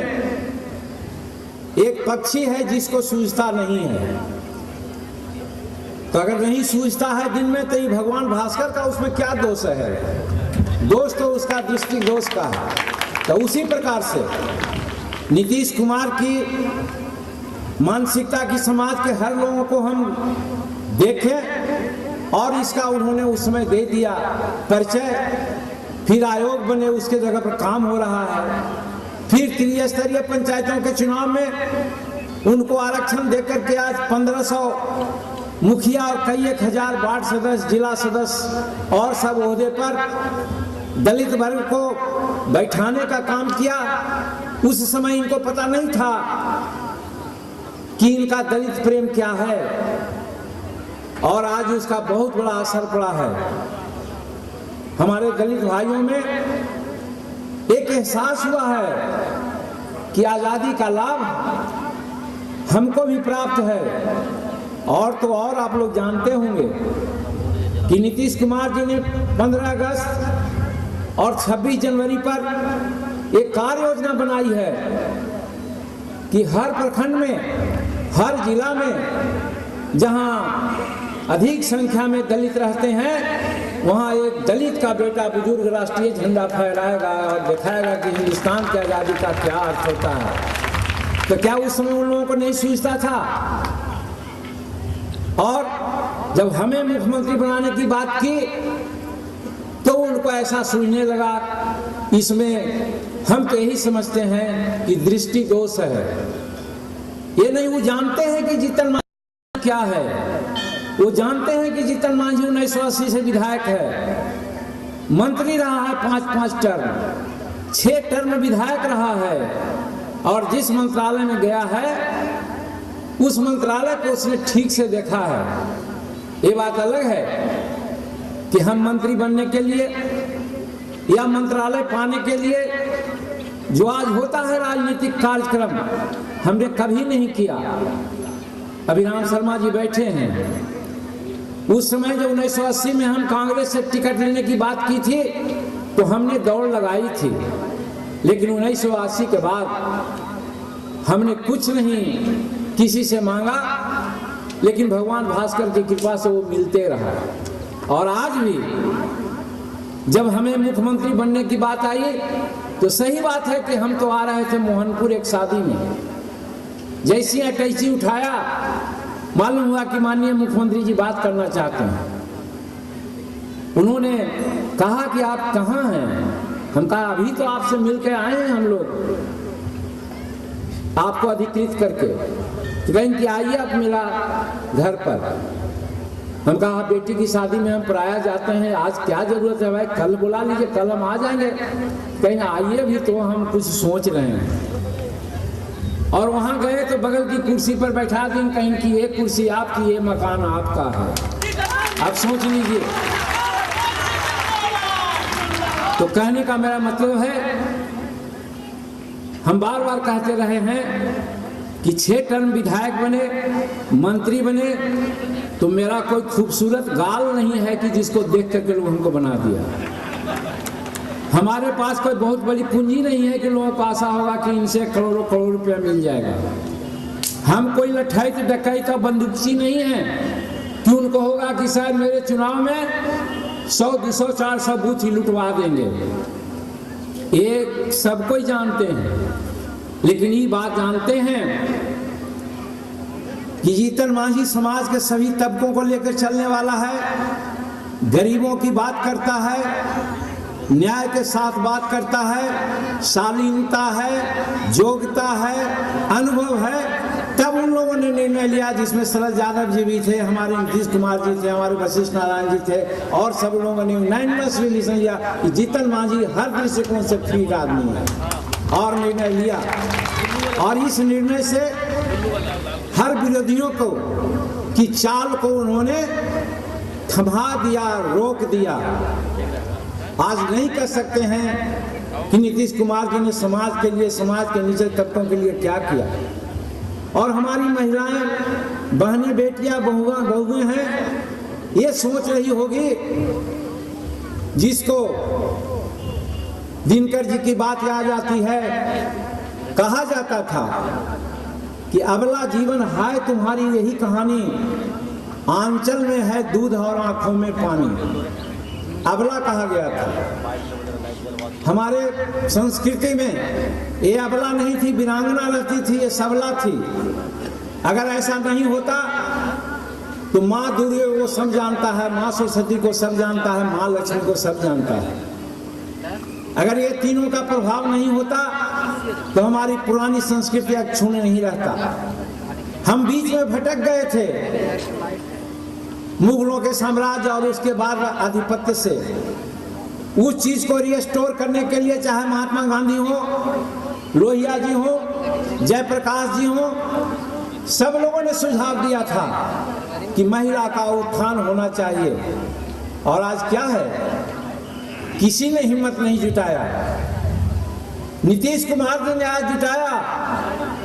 एक पक्षी है जिसको सूझता नहीं है। तो अगर नहीं सूझता है दिन में, तो ये भगवान भास्कर का उसमें क्या दोष है? दोष तो उसका दृष्टि दोष का है। तो उसी प्रकार से नीतीश कुमार की मानसिकता की समाज के हर लोगों को हम देखें, और इसका उन्होंने उस समय दे दिया परिचय। फिर आयोग बने, उसके जगह पर काम हो रहा है। फिर त्रिस्तरीय पंचायतों के चुनाव में उनको आरक्षण देकर के आज 1500 मुखिया और कई 1000 वार्ड सदस्य, जिला सदस्य और सब ओहदे पर दलित वर्ग को बैठाने का काम किया। उस समय इनको पता नहीं था कि इनका दलित प्रेम क्या है, और आज उसका बहुत बड़ा असर पड़ा है। हमारे दलित भाइयों में एक एहसास हुआ है कि आज़ादी का लाभ हमको भी प्राप्त है। और तो और आप लोग जानते होंगे कि नीतीश कुमार जी ने 15 अगस्त और 26 जनवरी पर एक कार्य योजना बनाई है कि हर प्रखंड में, हर जिला में जहां अधिक संख्या में दलित रहते हैं, वहाँ एक दलित का बेटा बुजुर्ग राष्ट्रीय झंडा फहराएगा और दिखाएगा कि हिंदुस्तान की आज़ादी का क्या अर्थ होता है। तो क्या उस समय उन लोगों को नहीं सूझता था? और जब हमें मुख्यमंत्री बनाने की बात की, तो उनको ऐसा सूझने लगा। इसमें हम तो यही समझते हैं कि दृष्टि दोष है। ये नहीं वो जानते हैं कि जीतन क्या है, वो जानते हैं कि जीतन मांझी 1980 से विधायक है, मंत्री रहा है 5-5 टर्म, 6 टर्म विधायक रहा है, और जिस मंत्रालय में गया है उस मंत्रालय को उसने ठीक से देखा है। ये बात अलग है कि हम मंत्री बनने के लिए या मंत्रालय पाने के लिए जो आज होता है राजनीतिक कार्यक्रम, हमने कभी नहीं किया। अभिराम शर्मा जी बैठे हैं, उस समय जो 1980 में हम कांग्रेस से टिकट लेने की बात की थी तो हमने दौड़ लगाई थी, लेकिन 1980 के बाद हमने कुछ नहीं किसी से मांगा, लेकिन भगवान भास्कर की कृपा से वो मिलते रहा। और आज भी जब हमें मुख्यमंत्री बनने की बात आई तो सही बात है कि हम तो आ रहे थे मोहनपुर एक शादी में, जैसी अटैची उठाया मालूम हुआ कि माननीय मुख्यमंत्री जी बात करना चाहते हैं। उन्होंने कहा कि आप कहाँ हैं? हम कहा अभी तो आपसे मिलकर आए हैं हम लोग, आपको अधिकृत करके। तो कहें कि आइए आप मेरा घर पर। हम कहा बेटी की शादी में हम पराया जाते हैं, आज क्या जरूरत है भाई, कल बुला लीजिए, कल हम आ जाएंगे। कहीं आइए भी तो हम कुछ सोच रहे हैं। और वहां गए तो बगल की कुर्सी पर बैठा दें, कहीं की ये कुर्सी आपकी, ये मकान आपका है, आप सोच लीजिए। तो कहने का मेरा मतलब है, हम बार बार कहते रहे हैं कि 6 टर्म विधायक बने, मंत्री बने, तो मेरा कोई खूबसूरत गाल नहीं है कि जिसको देख करके लोग हमको बना दिया। हमारे पास कोई बहुत बड़ी पूंजी नहीं है कि लोगों को आशा होगा कि इनसे करोड़ों करोड़ रुपया मिल जाएगा। हम कोई लठैत डकैत और बंदूकची नहीं है कि उनको होगा कि शायद मेरे चुनाव में 100, 200, 400 बूथ ही लुटवा देंगे। ये सब कोई जानते हैं, लेकिन ये बात जानते हैं कि जीतन मांझी समाज के सभी तबकों को लेकर चलने वाला है, गरीबों की बात करता है, न्याय के साथ बात करता है, शालीनता है, योग्यता है, अनुभव है। तब उन लोगों ने निर्णय लिया, जिसमें शरद यादव जी भी थे, हमारे नीतीश कुमार जी थे, हमारे वशिष्ठ नारायण जी थे, और सब लोगों ने यूनानिमस डिसीजन लिया कि जीतन मांझी हर दृष्टिकोण से ठीक आदमी है, और निर्णय लिया। और इस निर्णय से हर विरोधियों को की चाल को उन्होंने थमा दिया, रोक दिया। आज नहीं कह सकते हैं कि नीतीश कुमार जी ने समाज के लिए, समाज के नीचे तबकों के लिए क्या किया। और हमारी महिलाएं, बहनें, बेटियां, बहुएं हैं, ये सोच रही होगी, जिसको दिनकर जी की बात याद आती है, कहा जाता था कि अबला जीवन हाय तुम्हारी यही कहानी, आंचल में है दूध और आंखों में पानी। अबला कहा गया था। हमारे संस्कृति में ये अबला नहीं थी, वीरांगना रहती थी, ये सबला थी। अगर ऐसा नहीं होता तो माँ दुर्गा को सब जानता है, माँ सरस्वती को सब जानता है, माँ लक्ष्मी को सब जानता है। अगर ये तीनों का प्रभाव नहीं होता तो हमारी पुरानी संस्कृति अक्षुण्ण नहीं रहता। हम बीच में भटक गए थे मुगलों के साम्राज्य और उसके बाद आधिपत्य से। उस चीज को रिस्टोर करने के लिए चाहे महात्मा गांधी हो, लोहिया जी हो, जयप्रकाश जी हो, सब लोगों ने सुझाव दिया था कि महिला का उत्थान होना चाहिए। और आज क्या है, किसी ने हिम्मत नहीं जुटाया। नीतीश कुमार जी ने आज जुटाया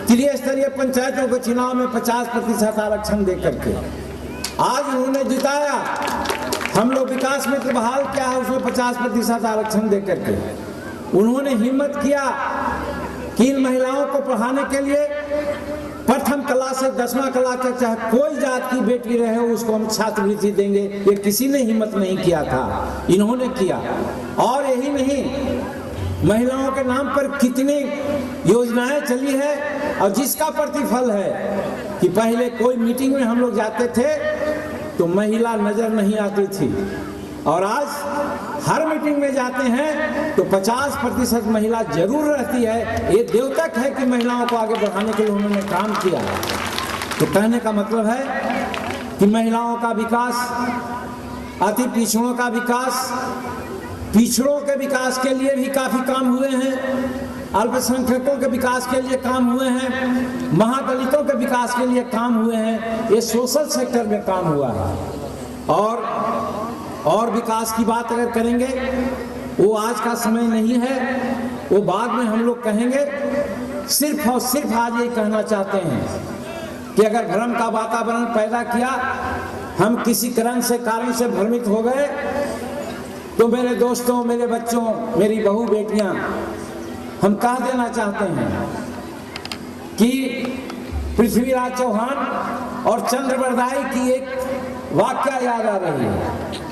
त्रिस्तरीय पंचायतों के चुनाव में 50% आरक्षण दे करके। आज उन्होंने जिताया, हम लोग विकास मित्र बहाल किया है, उसमें 50% आरक्षण दे करके। उन्होंने हिम्मत किया कि इन महिलाओं को पढ़ाने के लिए प्रथम क्लास से 10वां क्लास तक चाहे कोई जात की बेटी रहे उसको हम छात्रवृत्ति देंगे। ये किसी ने हिम्मत नहीं किया था, इन्होंने किया। और यही नहीं, महिलाओं के नाम पर कितनी योजनाएं चली है, और जिसका प्रतिफल है कि पहले कोई मीटिंग में हम लोग जाते थे तो महिला नजर नहीं आती थी, और आज हर मीटिंग में जाते हैं तो 50% महिला जरूर रहती है। ये द्योतक है कि महिलाओं को आगे बढ़ाने के लिए उन्होंने काम किया। तो कहने का मतलब है कि महिलाओं का विकास, अति पिछड़ों का विकास, पिछड़ों के विकास के लिए भी काफी काम हुए हैं, अल्पसंख्यकों के विकास के लिए काम हुए हैं, महादलितों के विकास के लिए काम हुए हैं। ये सोशल सेक्टर में काम हुआ है। और विकास की बात अगर करेंगे, वो आज का समय नहीं है, वो बाद में हम लोग कहेंगे। सिर्फ और सिर्फ आज ये कहना चाहते हैं कि अगर भ्रम का वातावरण पैदा किया, हम किसी कारण से भ्रमित हो गए, तो मेरे दोस्तों, मेरे बच्चों, मेरी बहू बेटियां, हम कह देना चाहते हैं कि पृथ्वीराज चौहान और चंद्रवरदाई की एक वाक्या याद आ रही है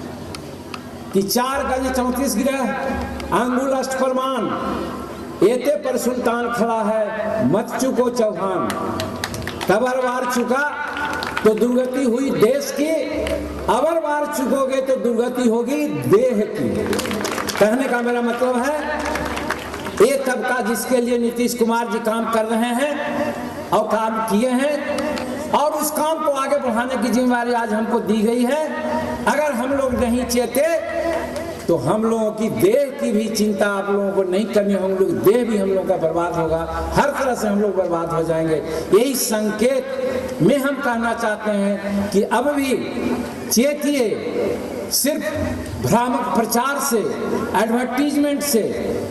कि 4 गज 34 गिरह अंगुल अष्ट प्रमाण, एते पर सुल्तान खड़ा है, मत चुको चौहान। कबर वार चुका तो दुर्गति हुई देश की, अबर वार चुकोगे तो दुर्गति होगी देह की। कहने का मेरा मतलब है, ये तबका जिसके लिए नीतीश कुमार जी काम कर रहे हैं और काम किए हैं, और उस काम को आगे बढ़ाने की जिम्मेदारी आज हमको दी गई है। अगर हम लोग नहीं चेते तो हम लोगों की देह की भी चिंता आप लोगों को नहीं करनी, हम लोग देह भी हम लोग का बर्बाद होगा, हर तरह से हम लोग बर्बाद हो जाएंगे। यही संकेत में हम कहना चाहते हैं कि अब भी चेतिए। सिर्फ भ्रामक प्रचार से, एडवर्टीजमेंट से,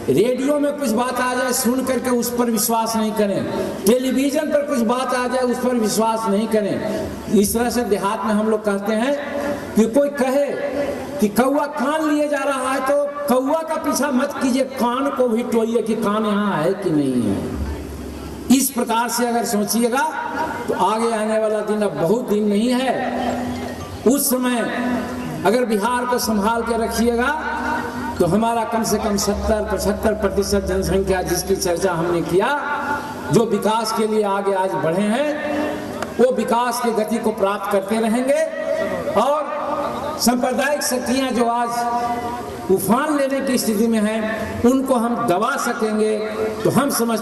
रेडियो में कुछ बात आ जाए सुन करके उस पर विश्वास नहीं करें, टेलीविजन पर कुछ बात आ जाए उस पर विश्वास नहीं करें। इस तरह से देहात में हम लोग कहते हैं कि कोई कहे कि कौआ कान लिए जा रहा है, तो कौआ का पीछा मत कीजिए, कान को भी टोइए कि कान यहाँ है कि नहीं है। इस प्रकार से अगर सोचिएगा तो आगे आने वाला दिन अब बहुत दिन नहीं है। उस समय अगर बिहार को संभाल के रखिएगा तो हमारा कम से कम 70-75% जनसंख्या जिसकी चर्चा हमने किया, जो विकास के लिए आगे आज बढ़े हैं, वो विकास की गति को प्राप्त करते रहेंगे। और सांप्रदायिक शक्तियां जो आज उफान लेने की स्थिति में हैं, उनको हम दबा सकेंगे। तो हम समझ